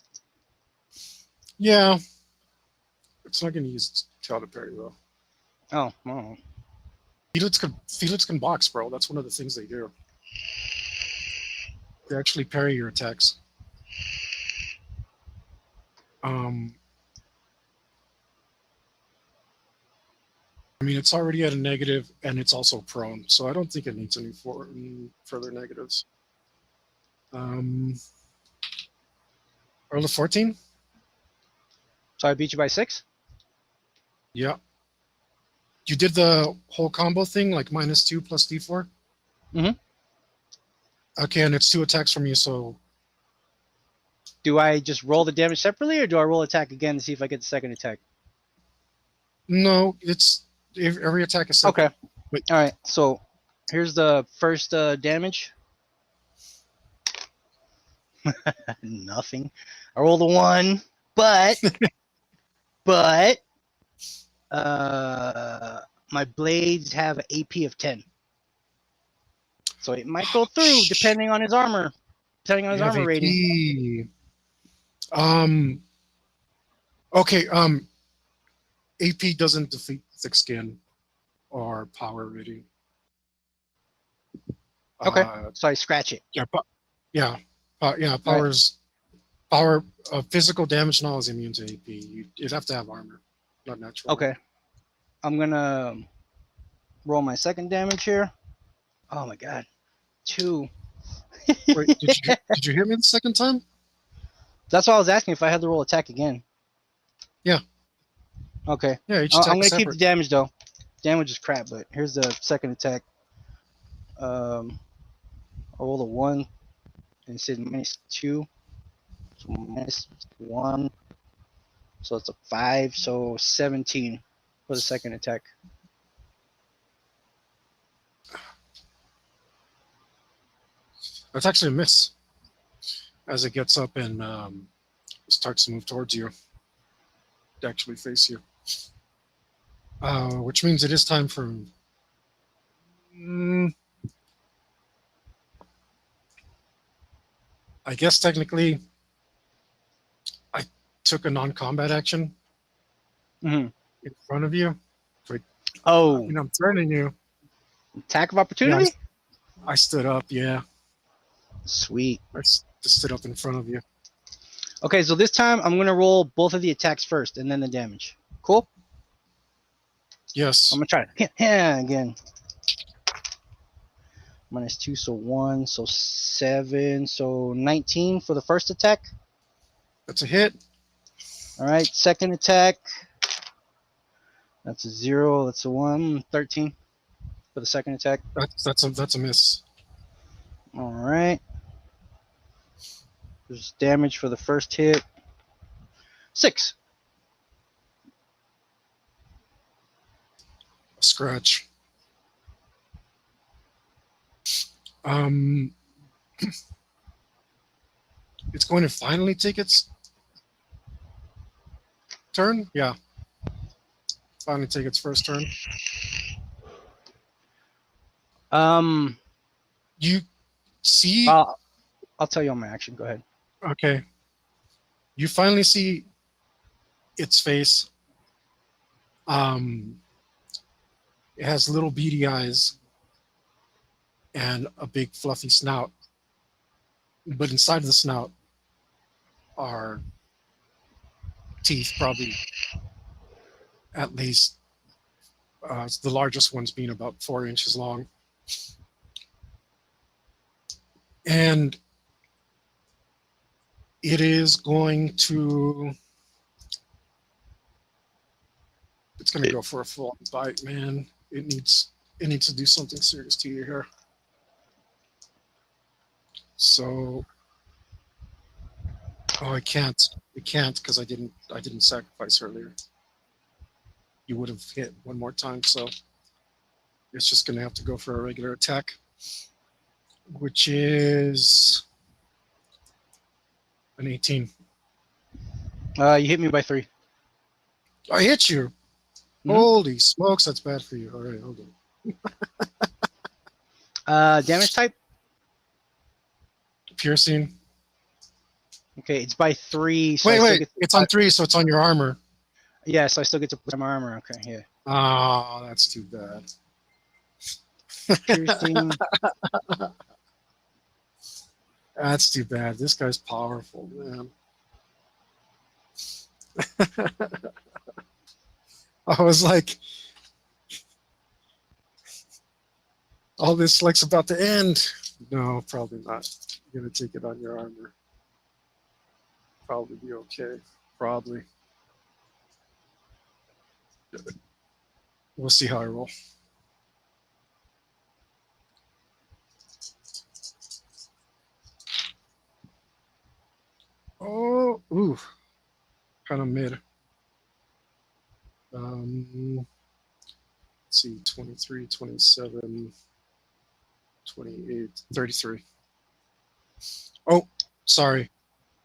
Speaker 1: Yeah. It's not going to use its tail to parry, though.
Speaker 2: Oh, oh.
Speaker 1: Felix can box, bro. That's one of the things they do. They actually parry your attacks. I mean, it's already at a negative, and it's also prone, so I don't think it needs any further negatives. Roll a 14.
Speaker 2: So I beat you by 6?
Speaker 1: Yeah. You did the whole combo thing, like -2 plus D4?
Speaker 2: Mhm.
Speaker 1: Okay, and it's 2 attacks from you, so
Speaker 2: Do I just roll the damage separately, or do I roll attack again to see if I get the second attack?
Speaker 1: no, it's every attack is
Speaker 2: Okay.
Speaker 1: separate. But
Speaker 2: All right. So here's the first damage. Nothing. I rolled a 1, but my blades have an AP of 10, so it might go through depending on his armor. Depending on his
Speaker 1: you have
Speaker 2: armor rating.
Speaker 1: AP. Okay, AP doesn't defeat thick skin or power rating.
Speaker 2: Okay. So I scratch it.
Speaker 1: Yeah, yeah, yeah.
Speaker 2: All right.
Speaker 1: Power physical damage now is immune to AP. You'd have to have armor, not natural.
Speaker 2: Okay. I'm gonna roll my second damage here. Oh my god. 2.
Speaker 1: Wait, did you hit me the second time?
Speaker 2: That's why I was asking if I had to roll attack again.
Speaker 1: Yeah.
Speaker 2: Okay.
Speaker 1: Yeah, each
Speaker 2: I'm
Speaker 1: attack
Speaker 2: gonna
Speaker 1: is
Speaker 2: keep the
Speaker 1: separate.
Speaker 2: damage though. Damage is crap, but here's the second attack. I rolled a 1 and it says -2. So -1. So it's a 5, so 17 for the second attack.
Speaker 1: That's actually a miss. As it gets up and starts to move towards you, to actually face you. Which means it is time for. I guess technically, I took a non-combat action
Speaker 2: Mm-hmm.
Speaker 1: in front of you.
Speaker 2: Oh,
Speaker 1: I'm threatening you.
Speaker 2: attack of
Speaker 1: Yeah,
Speaker 2: opportunity?
Speaker 1: I stood up. Yeah,
Speaker 2: Sweet.
Speaker 1: I just stood up in front of you.
Speaker 2: Okay, so this time I'm going to roll both of the attacks first and then the damage. Cool?
Speaker 1: Yes.
Speaker 2: I'm going to try it again. -2, so 1, so 7, so 19 for the first attack.
Speaker 1: That's a hit.
Speaker 2: All right, second attack. That's a 0, that's a 1, 13 for the second attack.
Speaker 1: That's a miss.
Speaker 2: All right. There's damage for the first hit. 6.
Speaker 1: A scratch. It's going to finally take its turn. Yeah. Finally take its first turn. You see.
Speaker 2: I'll tell you on my action. Go ahead.
Speaker 1: Okay. You finally see its face. It has little beady eyes and a big fluffy snout. But inside the snout are teeth, probably at least the largest ones being about 4 inches long. And it is going to. It's going to go for a full bite, man. It needs to do something serious to you here. So, I can't. It can't because I didn't sacrifice earlier. You would have hit one more time, so it's just going to have to go for a regular attack, which is an 18.
Speaker 2: You hit me by 3.
Speaker 1: I hit you.
Speaker 2: Mhm.
Speaker 1: Holy smokes, that's bad for you. All right, hold on.
Speaker 2: Damage type?
Speaker 1: Piercing.
Speaker 2: Okay, it's by 3. So
Speaker 1: Wait. It's on 3, so it's on your armor.
Speaker 2: Yeah, so I still get to put my armor. Okay, yeah.
Speaker 1: Oh, that's too bad.
Speaker 2: Piercing.
Speaker 1: That's too bad. This guy's powerful, man. I was like, All this like's about to end. No, probably not. You're gonna take it on your armor. Probably be okay. Probably. We'll see how I roll. Oh, ooh, kind of mid. Let's see, 23, 27, 28, 33. Oh, sorry,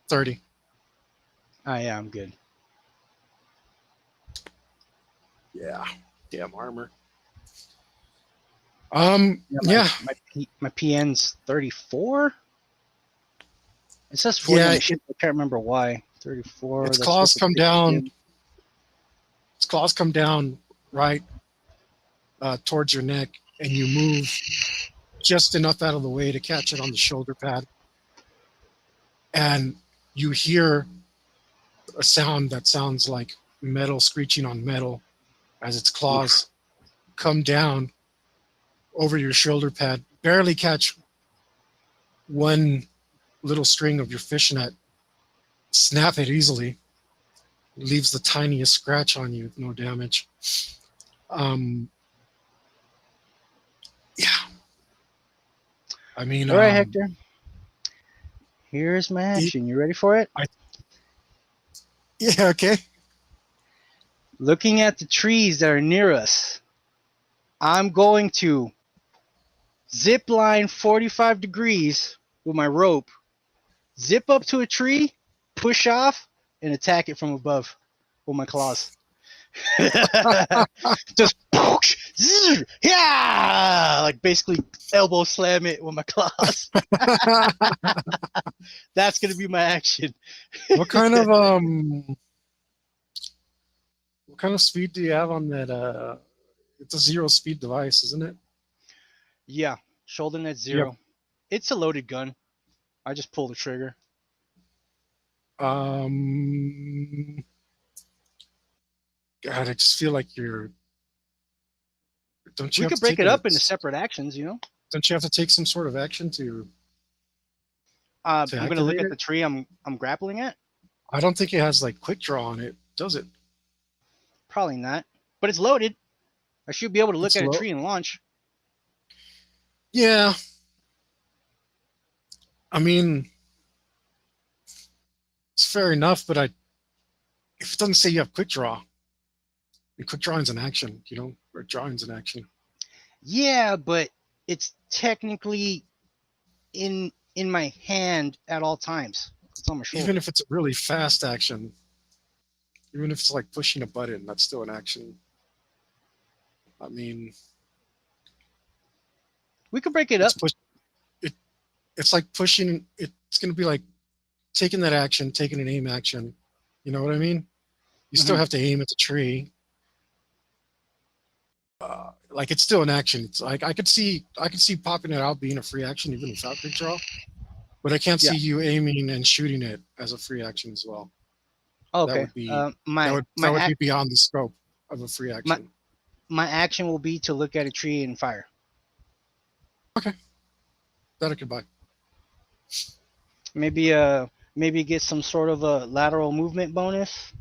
Speaker 1: 30.
Speaker 2: Oh yeah, I'm good.
Speaker 1: Yeah, damn armor.
Speaker 2: Yeah,
Speaker 1: Yeah,
Speaker 2: my PN's 34. It says 40 on
Speaker 1: yeah.
Speaker 2: the ship. I can't remember why. 34.
Speaker 1: Its
Speaker 2: That's with
Speaker 1: claws
Speaker 2: the
Speaker 1: come down.
Speaker 2: pin.
Speaker 1: Its claws come down right towards your neck, and you move just enough out of the way to catch it on the shoulder pad, and you hear a sound that sounds like metal screeching on metal as its claws come down over your shoulder pad, barely catch one little string of your fishnet, snap it easily, leaves the tiniest scratch on you, no damage. Yeah. I mean,
Speaker 2: All right, Hector. Here's my
Speaker 1: it,
Speaker 2: action. You ready for it?
Speaker 1: yeah, okay.
Speaker 2: Looking at the trees that are near us, I'm going to zip line 45 degrees with my rope, zip up to a tree, push off, and attack it from above with my claws. Just yeah, like basically elbow slam it with my claws. That's gonna be my action.
Speaker 1: What kind of speed do you have on that? It's a 0 speed device, isn't it?
Speaker 2: Yeah, shoulder net 0. It's a loaded gun. I just pull the trigger.
Speaker 1: God, I just feel like you're. Don't you
Speaker 2: We
Speaker 1: have
Speaker 2: could
Speaker 1: to
Speaker 2: break
Speaker 1: take
Speaker 2: it up into separate actions, you know.
Speaker 1: Don't you have to take some sort of action to
Speaker 2: I'm gonna look
Speaker 1: activate
Speaker 2: at
Speaker 1: it?
Speaker 2: the tree I'm grappling at.
Speaker 1: I don't think it has like quick draw on it, does it?
Speaker 2: Probably not, but it's loaded. I should be able to look
Speaker 1: It's
Speaker 2: at a
Speaker 1: low.
Speaker 2: tree and launch.
Speaker 1: Yeah, I mean, it's fair enough, but if it doesn't say you have quick draw, and quick drawing's an action, or drawing's an action.
Speaker 2: Yeah, but it's technically in my hand at all times. It's on my shoulder.
Speaker 1: Even if it's a really fast action, even if it's like pushing a button, that's still an action. I mean,
Speaker 2: We could break it
Speaker 1: it's
Speaker 2: up.
Speaker 1: push. It's like pushing. It's going to be like taking that action, taking an aim action. You know what I mean? You still have to aim at the tree. Like it's still an action. It's like I could see popping it out being a free action even without quick draw, but I can't
Speaker 2: Yeah.
Speaker 1: see you aiming and shooting it as a free action as well.
Speaker 2: Okay.
Speaker 1: That would be
Speaker 2: My
Speaker 1: that would be beyond the scope of a free action.
Speaker 2: my action will be to look at a tree and fire.
Speaker 1: Okay, that I could buy.
Speaker 2: Maybe get some sort of a lateral movement bonus.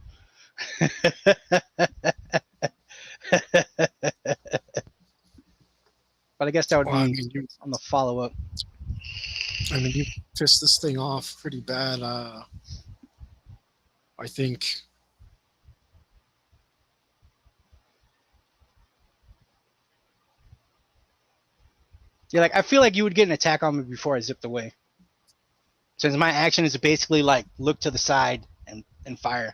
Speaker 2: But I guess that would
Speaker 1: Well,
Speaker 2: be on the follow up.
Speaker 1: you pissed this thing off pretty bad. I think.
Speaker 2: Yeah, like I feel like you would get an attack on me before I zipped away. Since my action is basically like look to the side and fire.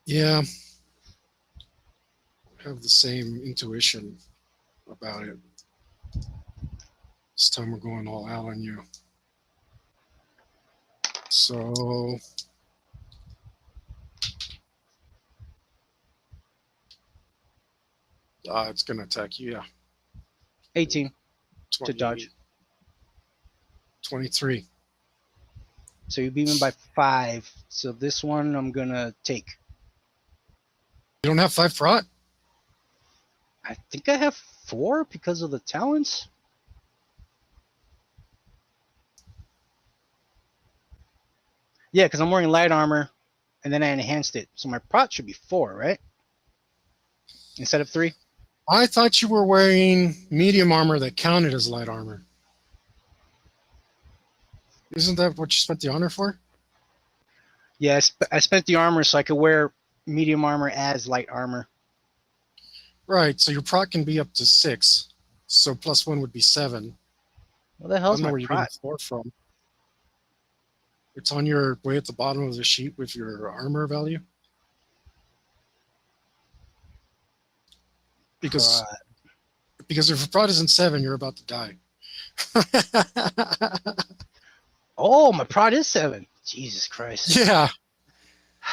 Speaker 1: Yeah, I have the same intuition about it. This time we're going all out on you. So it's going to attack you. Yeah.
Speaker 2: 18 to
Speaker 1: 20,
Speaker 2: dodge.
Speaker 1: 23.
Speaker 2: So you beat me by 5. So this one I'm gonna take.
Speaker 1: You don't have 5 prot?
Speaker 2: I think I have 4 because of the talents. Yeah, because I'm wearing light armor, and then I enhanced it, so my prot should be 4, right? Instead of 3.
Speaker 1: I thought you were wearing medium armor that counted as light armor. Isn't that what you spent the honor for?
Speaker 2: Yeah, I spent the armor so I could wear medium armor as light armor.
Speaker 1: Right, so your prot can be up to 6. So +1 would be 7.
Speaker 2: What the
Speaker 1: I
Speaker 2: hell's
Speaker 1: don't know
Speaker 2: my
Speaker 1: where you're getting
Speaker 2: prot?
Speaker 1: 4 from. It's on your way at the bottom of the sheet with your armor value. Because
Speaker 2: Prot.
Speaker 1: because if your prot isn't 7, you're about to die.
Speaker 2: Oh, my prot is 7. Jesus Christ.
Speaker 1: Yeah.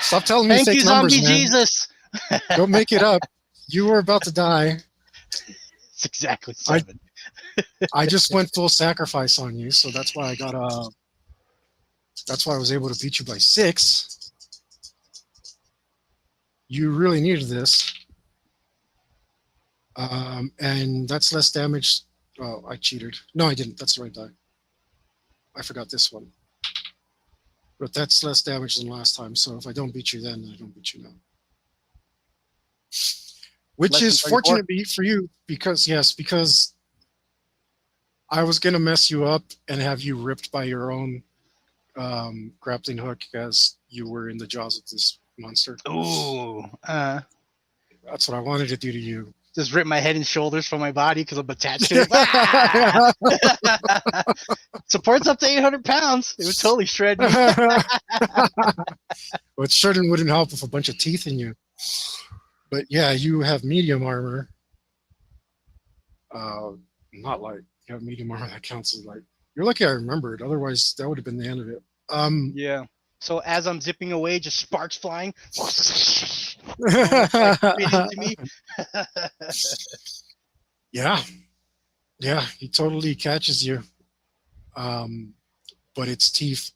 Speaker 1: Stop telling me
Speaker 2: Thank
Speaker 1: fake
Speaker 2: you,
Speaker 1: numbers,
Speaker 2: zombie
Speaker 1: man.
Speaker 2: Jesus.
Speaker 1: Don't make it up. You were about to die.
Speaker 2: It's exactly 7.
Speaker 1: I just went full sacrifice on you, so that's why I got that's why I was able to beat you by 6. You really needed this. And that's less damage. Oh, I cheated. No, I didn't. That's the right die. I forgot this one. But that's less damage than last time. So if I don't beat you then, I don't beat you now. Which
Speaker 2: Less than
Speaker 1: is
Speaker 2: 34?
Speaker 1: fortunate for you because, yes, because I was going to mess you up and have you ripped by your own grappling hook as you were in the jaws of this monster.
Speaker 2: Ooh.
Speaker 1: That's what I wanted to do to you.
Speaker 2: Just rip my head and shoulders from my body because I'm attached to it. Ah! Supports up to 800 pounds. It would totally shred me.
Speaker 1: Well, it certainly wouldn't help with a bunch of teeth in you. But yeah, you have medium armor. Not light. You have medium armor that counts as light. You're lucky I remembered. Otherwise, that would have been the end of it.
Speaker 2: Yeah. So as I'm zipping away, just sparks flying. Like, right into me.
Speaker 1: Yeah. Yeah, he totally catches you. But its teeth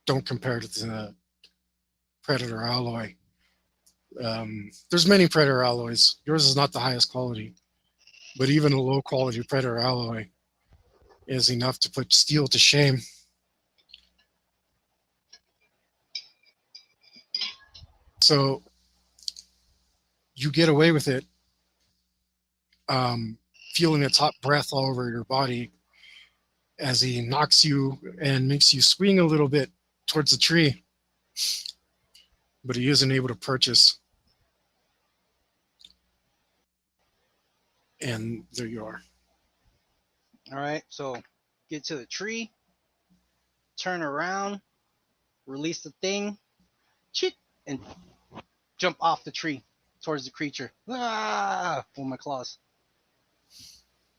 Speaker 1: don't compare to the Predator alloy. There's many Predator alloys. Yours is not the highest quality, but even a low quality Predator alloy is enough to put steel to shame. So you get away with it, feeling its hot breath all over your body as he knocks you and makes you swing a little bit towards the tree, but he isn't able to purchase. And there you are.
Speaker 2: All right. So get to the tree, turn around, release the thing, chit, and jump off the tree towards the creature. Ah, with my claws.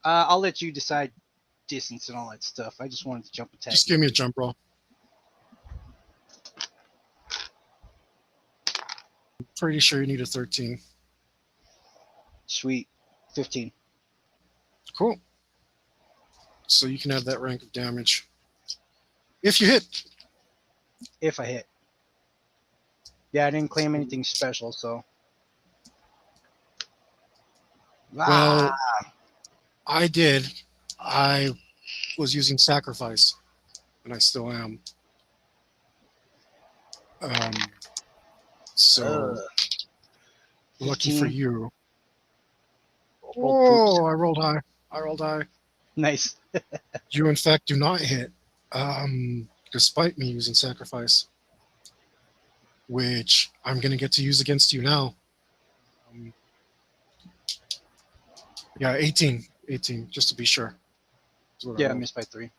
Speaker 2: I'll let you decide distance and all that stuff. I just wanted to jump attack.
Speaker 1: Just give me a jump roll. I'm pretty sure you need a 13.
Speaker 2: Sweet. 15.
Speaker 1: Cool. So you can have that rank of damage. If you hit.
Speaker 2: If I hit. Yeah, I didn't claim anything special, so.
Speaker 1: Well, I did. I was using sacrifice, and I still am. So lucky for
Speaker 2: 15.
Speaker 1: you.
Speaker 2: Rolled
Speaker 1: Oh, I rolled high. I rolled high.
Speaker 2: Nice.
Speaker 1: You, in fact, do not hit, despite me using sacrifice, which I'm going to get to use against you now. Yeah, 18. 18, just to be sure.
Speaker 2: Yeah, I missed by 3.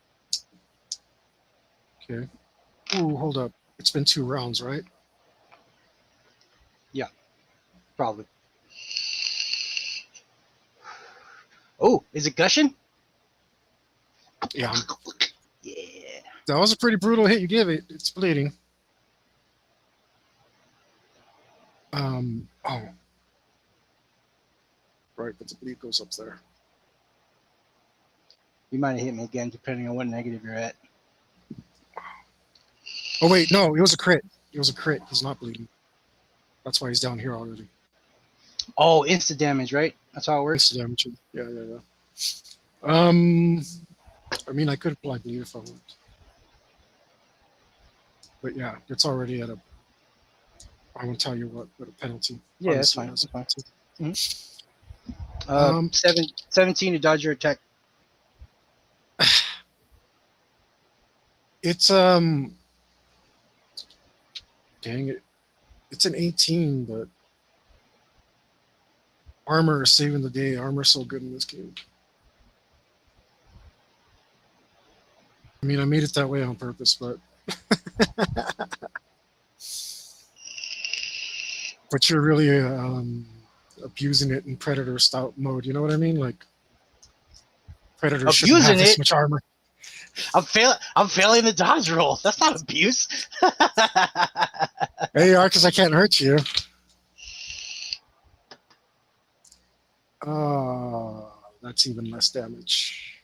Speaker 1: Okay. Ooh, hold up. It's been 2 rounds, right?
Speaker 2: Probably. Oh, is it gushing?
Speaker 1: Yeah.
Speaker 2: Yeah.
Speaker 1: That was a pretty brutal hit you gave it. It's bleeding. Oh. Right, but the bleed goes up there.
Speaker 2: You might have hit me again, depending on what negative you're at.
Speaker 1: Oh, wait, no, it was a crit. It was a crit. He's not bleeding. That's why he's down here already.
Speaker 2: Oh, instant damage, right? That's how it works.
Speaker 1: Instant damage. Yeah. I mean, I could apply bleed if I want. But yeah, it's already at a. I won't tell you what a penalty.
Speaker 2: Yeah, that's
Speaker 1: Obviously,
Speaker 2: fine.
Speaker 1: it has
Speaker 2: That's
Speaker 1: a
Speaker 2: fine.
Speaker 1: penalty.
Speaker 2: 17 to dodge your attack.
Speaker 1: It's dang it, it's an 18, but armor is saving the day. Armor's so good in this game. I mean, I made it that way on purpose, but but you're really abusing it in predator style mode. You know what I mean? Like predators shouldn't have
Speaker 2: Abusing
Speaker 1: this
Speaker 2: it?
Speaker 1: much armor.
Speaker 2: I'm failing the dodge roll. That's not abuse.
Speaker 1: Hey, because I can't hurt you. That's even less damage.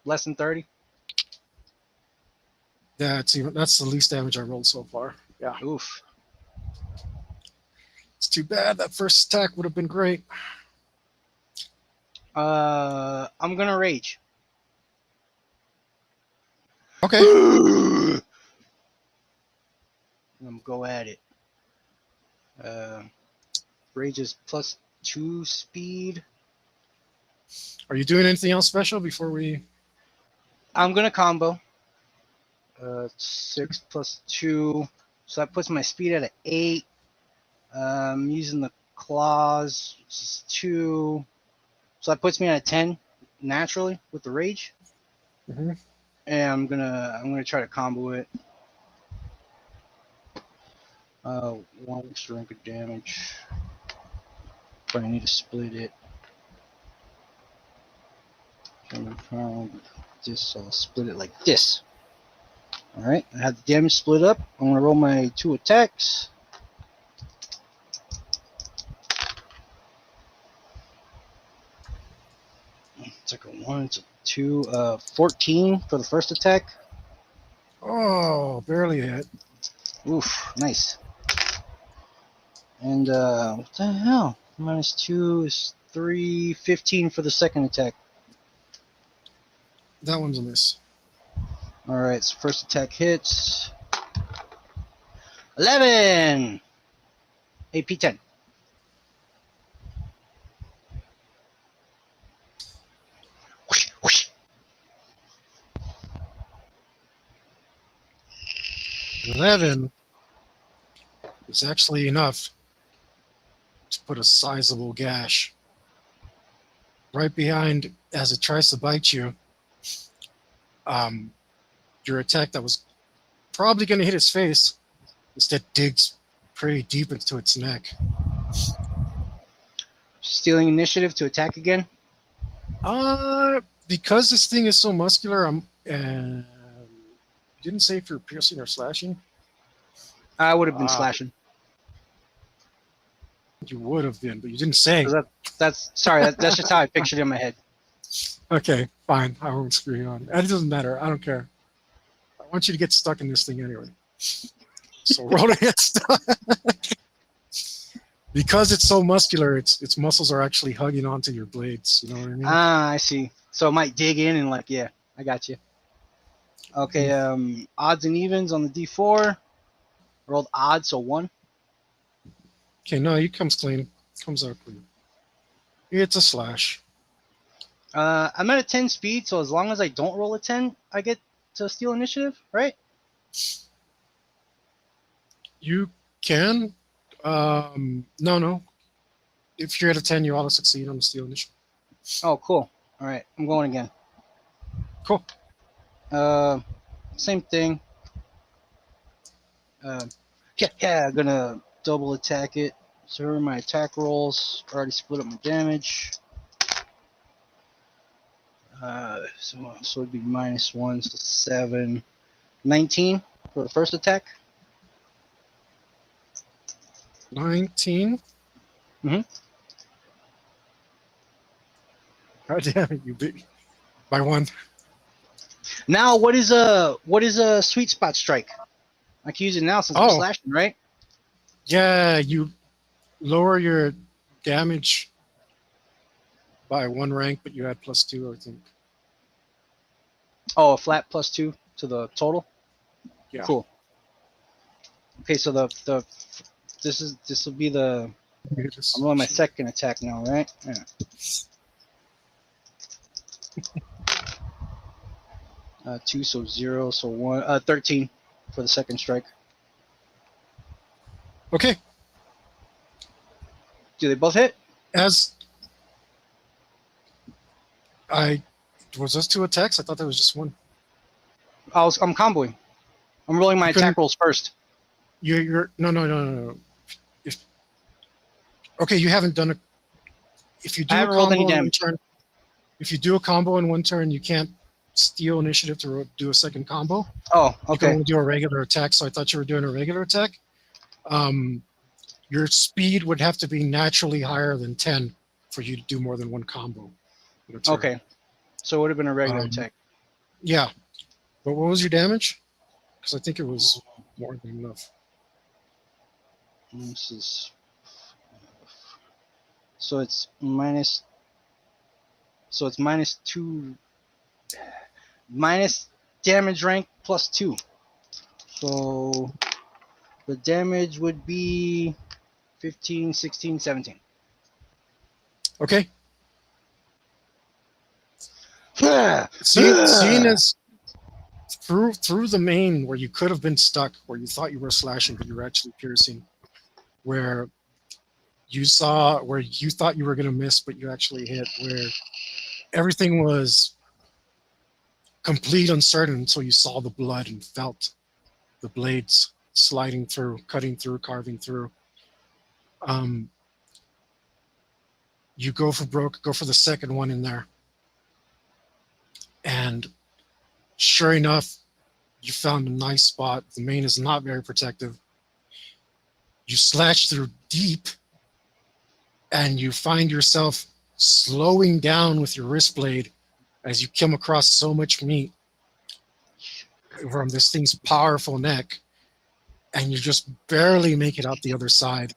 Speaker 2: Less than 30.
Speaker 1: That's the least damage I rolled so far. Yeah,
Speaker 2: Oof.
Speaker 1: it's too bad. That first attack would have been great.
Speaker 2: I'm gonna rage.
Speaker 1: Okay.
Speaker 2: I'm gonna go at it. Rage is +2 speed.
Speaker 1: Are you doing anything else special before we?
Speaker 2: I'm gonna combo. 6 + 2, so that puts my speed at an 8. Using the claws, which is 2, so that puts me at a 10 naturally with the rage.
Speaker 1: Mm-hmm.
Speaker 2: And I'm gonna try to combo it. 1 extra rank of damage, but I need to split it. This, I'll split it like this. Alright, I have the damage split up. I'm going to roll my 2 attacks. It's like a 1, it's a 2, 14 for the first attack.
Speaker 1: Oh, barely hit.
Speaker 2: Oof, nice. And what the hell? -2 is 3, 15 for the second attack.
Speaker 1: That one's a miss.
Speaker 2: Alright, so first attack hits. 11! AP 10. Whoosh, whoosh.
Speaker 1: 11 is actually enough to put a sizable gash right behind as it tries to bite you. Your attack that was probably going to hit its face instead digs pretty deep into its neck.
Speaker 2: Stealing initiative to attack again.
Speaker 1: Because this thing is so muscular, you didn't say if you're piercing or slashing.
Speaker 2: I would have been slashing.
Speaker 1: You would have been, but you didn't say.
Speaker 2: That's just how I pictured it in my head.
Speaker 1: Okay, fine. I won't screw you on. It doesn't matter. I don't care. I want you to get stuck in this thing anyway. So roll to get stuck. Because it's so muscular, its muscles are actually hugging onto your blades. You know what I mean?
Speaker 2: I see. So it might dig in and yeah, I got you. Okay, odds and evens on the D4. Rolled odds, so 1.
Speaker 1: Okay, no, he comes clean. Comes out clean. It's a slash.
Speaker 2: I'm at a 10 speed, so as long as I don't roll a 10, I get to steal initiative, right?
Speaker 1: You can. No. If you're at a 10, you ought to succeed on the steal initiative.
Speaker 2: Oh, cool. All right, I'm going again.
Speaker 1: Cool.
Speaker 2: Same thing. Yeah, I'm gonna double attack it. So here are my attack rolls. Already split up my damage. So it'd be -1, so 7. 19 for the first attack.
Speaker 1: 19.
Speaker 2: Mm-hmm.
Speaker 1: God damn it, you beat by 1.
Speaker 2: Now, what is a sweet spot strike? I can use it now since I'm slashing, right?
Speaker 1: Yeah, you lower your damage by 1 rank, but you add +2, I think.
Speaker 2: Oh, a flat +2 to the total.
Speaker 1: Yeah.
Speaker 2: Cool. Okay, so this will be the. I'm rolling my second attack now, right? Yeah. 2, so 0, so 1, 13 for the second strike.
Speaker 1: Okay.
Speaker 2: Do they both hit?
Speaker 1: As I was those 2 attacks? I thought that was just 1.
Speaker 2: I'm comboing. I'm rolling my
Speaker 1: You
Speaker 2: attack
Speaker 1: couldn't.
Speaker 2: rolls first.
Speaker 1: You're no. If okay, you haven't done a. If you
Speaker 2: I
Speaker 1: do a
Speaker 2: haven't rolled any
Speaker 1: combo in 1
Speaker 2: damage.
Speaker 1: turn, if you do a combo in 1 turn, you can't steal initiative to do a second combo.
Speaker 2: Oh,
Speaker 1: You can
Speaker 2: okay.
Speaker 1: only do a regular attack. So I thought you were doing a regular attack. Your speed would have to be naturally higher than 10 for you to do more than 1 combo in a turn.
Speaker 2: Okay. So it would have been a regular attack.
Speaker 1: Yeah. But what was your damage? Because I think it was more than enough.
Speaker 2: This is. So it's minus. So it's -2. Minus damage rank +2. So the damage would be 15, 16, 17.
Speaker 1: Okay. Seeing as through the main where you could have been stuck, where you thought you were slashing, but you were actually piercing, where you thought you were going to miss, but you actually hit, where everything was complete uncertain until you saw the blood and felt the blades sliding through, cutting through, carving through. You go for the second one in there. And sure enough, you found a nice spot. The main is not very protective. You slash through deep, and you find yourself slowing down with your wrist blade as you come across so much meat from this thing's powerful neck, and you just barely make it out the other side,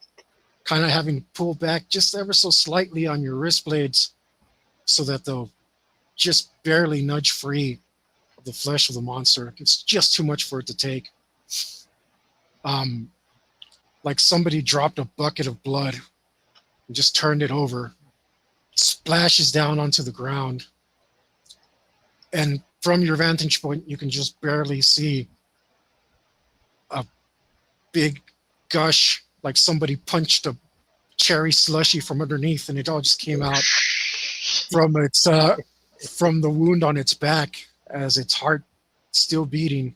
Speaker 1: kind of having to pull back just ever so slightly on your wrist blades so that they'll just barely nudge free of the flesh of the monster. It's just too much for it to take. Like somebody dropped a bucket of blood and just turned it over, splashes down onto the ground, and from your vantage point, you can just barely see a big gush, like somebody punched a cherry slushy from underneath, and it all just came out from from the wound on its back as its heart, still beating,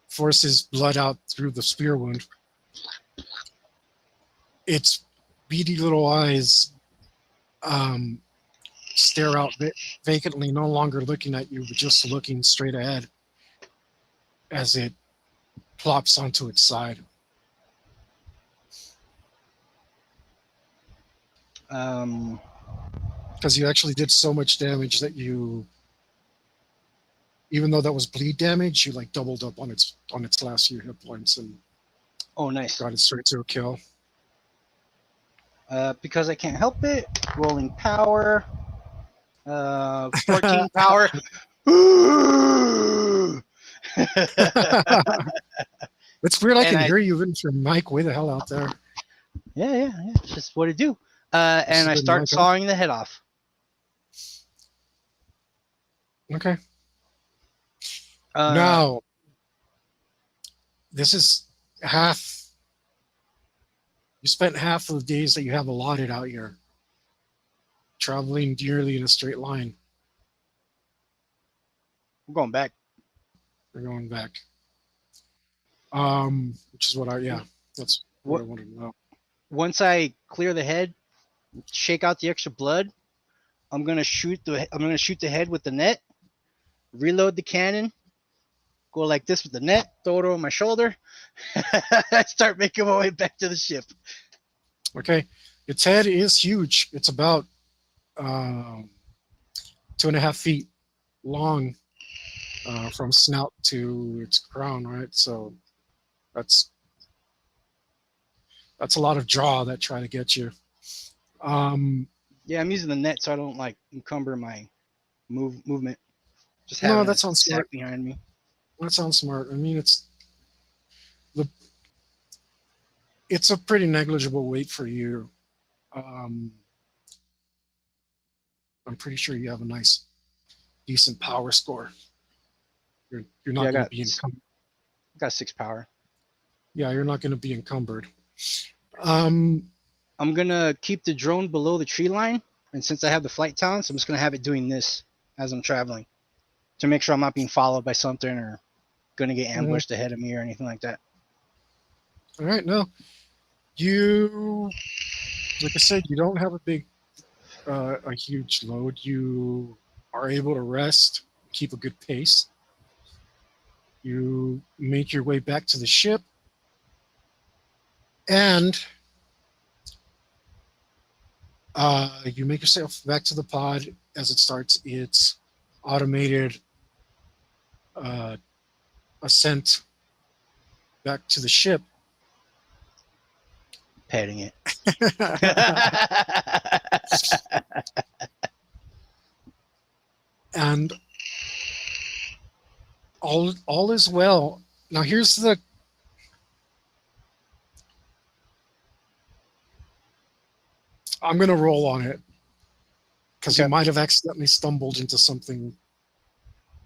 Speaker 1: forces blood out through the spear wound. Its beady little eyes stare out vacantly, no longer looking at you, but just looking straight ahead as it plops onto its side. Because you actually did so much damage that you, even though that was bleed damage, you like doubled up on its last few hit points and
Speaker 2: Oh, nice.
Speaker 1: got it straight to a kill.
Speaker 2: Because I can't help it, rolling power. 14 power.
Speaker 1: It's weird. I
Speaker 2: And
Speaker 1: can hear you even from Mike way the hell out there.
Speaker 2: Yeah. It's just what it do. And I
Speaker 1: good
Speaker 2: start
Speaker 1: mic, huh?
Speaker 2: sawing the head off.
Speaker 1: Okay.
Speaker 2: Uh,
Speaker 1: Now, this is half. You spent half of the days that you have allotted out here traveling nearly in a straight line.
Speaker 2: I'm going back.
Speaker 1: You're going back. Which is that's what I wanted to know.
Speaker 2: Once I clear the head, shake out the extra blood, I'm gonna shoot the head with the net, reload the cannon, go like this with the net, throw it over my shoulder, start making my way back to the ship.
Speaker 1: Okay. Its head is huge. It's about 2.5 feet long from snout to its crown, right? So that's That's a lot of draw that try to get you.
Speaker 2: Yeah, I'm using the net so I don't like encumber my movement. Just
Speaker 1: No,
Speaker 2: having
Speaker 1: that
Speaker 2: a
Speaker 1: sounds smart.
Speaker 2: sack behind me.
Speaker 1: That sounds smart. I mean, it's a pretty negligible weight for you. I'm pretty sure you have a nice, decent power score. You're
Speaker 2: Yeah,
Speaker 1: not
Speaker 2: I
Speaker 1: going to
Speaker 2: got
Speaker 1: be encumbered.
Speaker 2: got 6 power.
Speaker 1: Yeah, you're not going to be encumbered. Um,
Speaker 2: I'm gonna keep the drone below the tree line, and since I have the flight talents, I'm just gonna have it doing this as I'm traveling to make sure I'm not being followed by something or gonna get ambushed ahead of me or anything like that.
Speaker 1: all right, no, you, like I said, you don't have a huge load. You are able to rest, keep a good pace. You make your way back to the ship, and you make yourself back to the pod as it starts its automated ascent back to the ship.
Speaker 2: Petting it.
Speaker 1: And all is well. Now here's I'm gonna roll on it because you
Speaker 2: Okay.
Speaker 1: might have accidentally stumbled into something.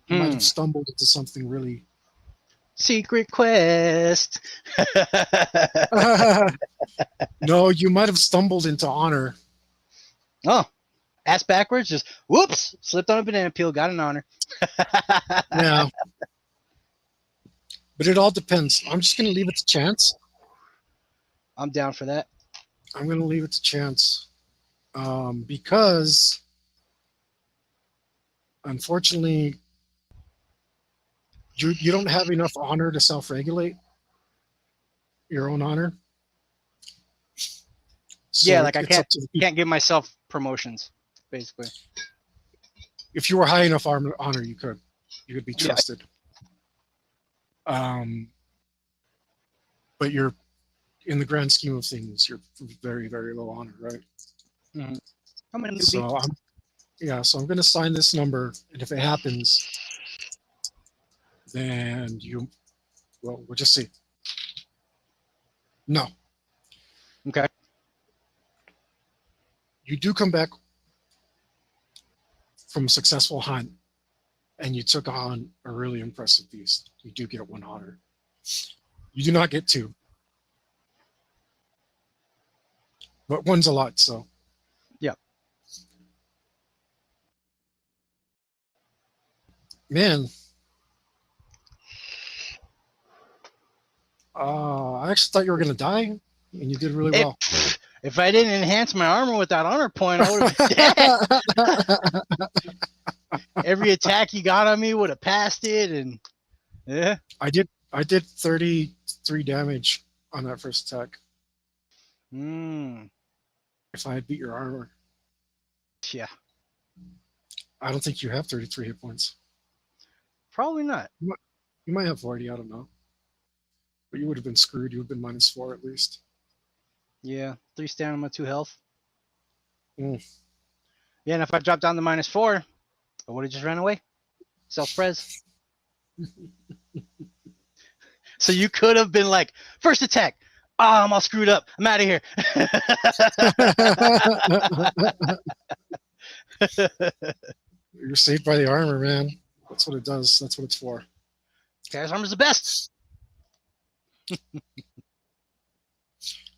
Speaker 1: You might have stumbled into something really.
Speaker 2: Secret quest.
Speaker 1: No, you might have stumbled into honor.
Speaker 2: Oh, ass backwards, just whoops, slipped on a banana peel, got an honor.
Speaker 1: Yeah, but it all depends. I'm just gonna leave it to chance.
Speaker 2: I'm down for that.
Speaker 1: I'm gonna leave it to chance because unfortunately you don't have enough honor to self-regulate your own honor. So
Speaker 2: Yeah, like I
Speaker 1: it's up to the people.
Speaker 2: can't give myself promotions, basically.
Speaker 1: If you were high enough honor, you could be trusted. But you're in the grand scheme of things, you're very, very low honor, right?
Speaker 2: Mm-hmm. I'm a newbie.
Speaker 1: So I'm going to sign this number, and if it happens, then we'll just see. No.
Speaker 2: Okay.
Speaker 1: You do come back from a successful hunt, and you took on a really impressive beast. You do get 1 honor. You do not get 2. But 1's a lot, so.
Speaker 2: Yeah.
Speaker 1: Man. I actually thought you were going to die, and you did really well.
Speaker 2: If I didn't enhance my armor with that honor point, I would have been dead. Every attack you got on me would have passed it, and yeah.
Speaker 1: I did 33 damage on that first attack. If I had beat your armor.
Speaker 2: Yeah.
Speaker 1: I don't think you have 33 hit points.
Speaker 2: Probably not.
Speaker 1: You might have 40, I don't know. But you would have been screwed. You would have been -4 at least.
Speaker 2: Yeah, 3 stamina, 2 health.
Speaker 1: Mm.
Speaker 2: Yeah, and if I dropped down to -4, I would have just ran away. Self-pres. So you could have been like, first attack. I'm all screwed up. I'm out of here.
Speaker 1: You're saved by the armor, man. That's what it does. That's what it's for.
Speaker 2: Guy's armor's the best.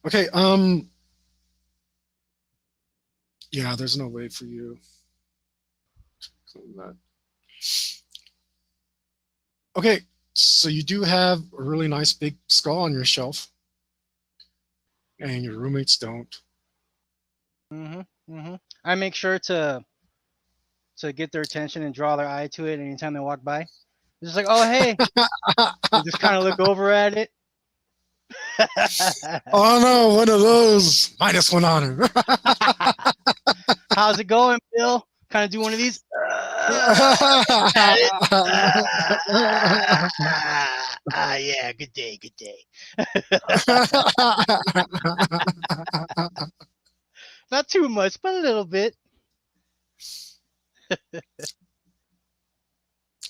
Speaker 1: Okay, yeah, there's no way for you. Okay, so you do have a really nice big skull on your shelf, and your roommates don't.
Speaker 2: I make sure to get their attention and draw their eye to it anytime they walk by. It's just like, oh hey, they just kind of look over at it.
Speaker 1: Oh no, one of those -1 honor.
Speaker 2: How's it going, Bill? Kind of do one of these. Yeah, good day, good day. Not too much, but a little bit.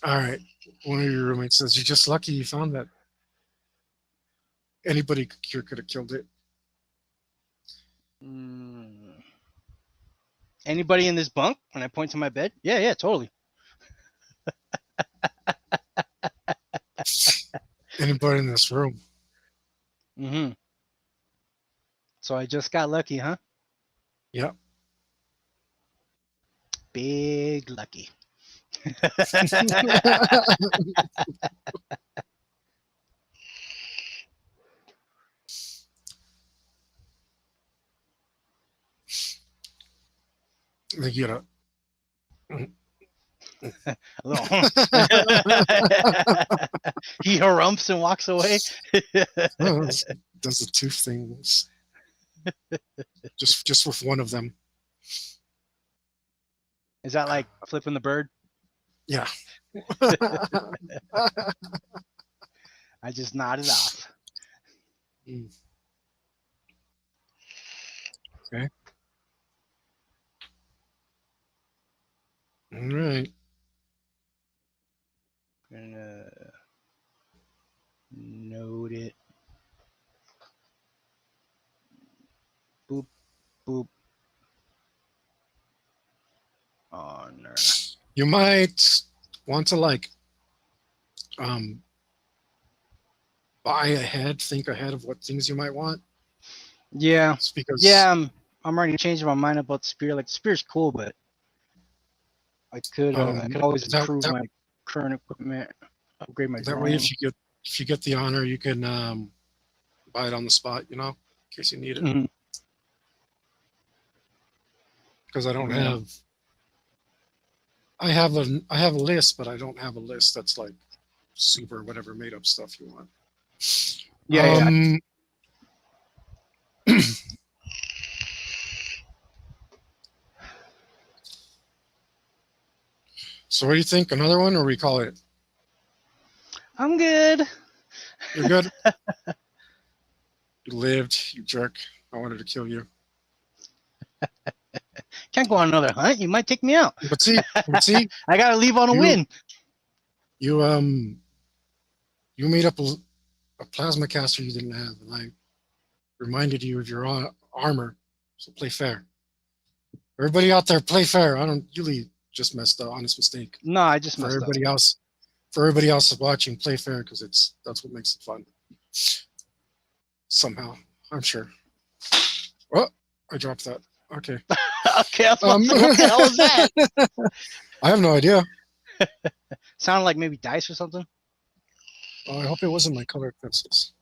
Speaker 1: All right. One of your roommates says, "You're just lucky you found that. Anybody here could have killed it."
Speaker 2: Mm. Anybody in this bunk? When I point to my bed? Yeah, totally.
Speaker 1: Anybody in this room?
Speaker 2: Mm-hmm. So I just got lucky, huh?
Speaker 1: Yep.
Speaker 2: Big lucky.
Speaker 1: They get up.
Speaker 2: He harumphs and walks away.
Speaker 1: Does the two things. Just with one of them.
Speaker 2: Is that like flipping the bird?
Speaker 1: Yeah.
Speaker 2: I just nodded off.
Speaker 1: Okay. All right.
Speaker 2: Gonna note it. Boop, boop. Honor.
Speaker 1: You might want to buy ahead, think ahead of what things you might want.
Speaker 2: Yeah.
Speaker 1: It's because
Speaker 2: Yeah, I'm already changing my mind about the spear. Like the spear's cool, but I could always improve my current equipment, upgrade my
Speaker 1: that
Speaker 2: drone.
Speaker 1: way if you get the honor, you can buy it on the spot, in case you need it.
Speaker 2: Mhm.
Speaker 1: Because I don't have I have a list, but I don't have a list that's like super whatever made up stuff you want.
Speaker 2: Yeah.
Speaker 1: So what do you think? Another one, or we call it?
Speaker 2: I'm good.
Speaker 1: You're good. You lived, you jerk. I wanted to kill you.
Speaker 2: Can't go on another hunt. You might take me out.
Speaker 1: But see,
Speaker 2: I gotta leave on a win.
Speaker 1: You made up a plasma caster you didn't have, and I reminded you of your armor. So play fair. Everybody out there, play fair. You just messed up. Honest mistake.
Speaker 2: No, I just
Speaker 1: For
Speaker 2: messed
Speaker 1: everybody
Speaker 2: up.
Speaker 1: else, for everybody else watching, play fair because that's what makes it fun. Somehow, I'm sure. Oh, I dropped that. Okay.
Speaker 2: Okay, what the hell was that?
Speaker 1: I have no idea.
Speaker 2: Sounded like maybe dice or something.
Speaker 1: I hope it wasn't my colored pencils.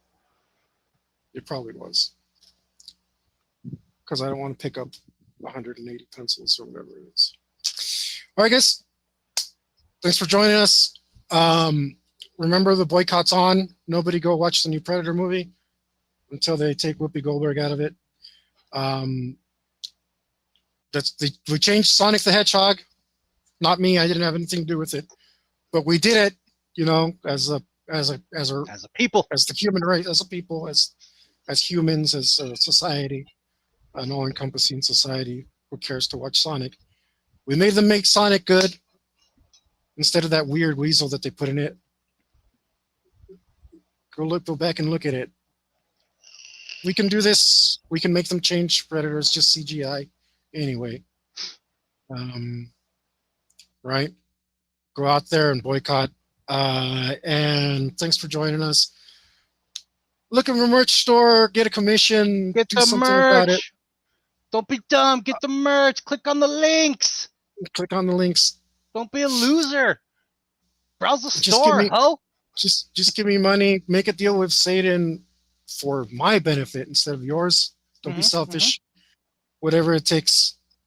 Speaker 1: It probably was. Because I don't want to pick up 180 pencils or whatever it is. All right, guys. Thanks for joining us. Remember, the boycott's on. Nobody go watch the new Predator movie until they take Whoopi Goldberg out of it. We changed Sonic the Hedgehog. Not me. I didn't have anything to do with it, but we did it. As a
Speaker 2: people,
Speaker 1: as the human race, as a people, as humans, as a society, an all-encompassing society who cares to watch Sonic. We made them make Sonic good instead of that weird weasel that they put in it. Go back and look at it. We can do this. We can make them change Predators, just CGI. Anyway, right? Go out there and boycott. And thanks for joining us. Look at the merch store, get a commission,
Speaker 2: get
Speaker 1: do
Speaker 2: the
Speaker 1: something
Speaker 2: merch.
Speaker 1: about it.
Speaker 2: Don't be dumb. Get the merch. Click on the links.
Speaker 1: Click on the links.
Speaker 2: Don't be a loser. Browse the store, ho.
Speaker 1: Just give me money. Make a deal with Satan for my benefit instead of yours. Don't be selfish. Whatever it takes.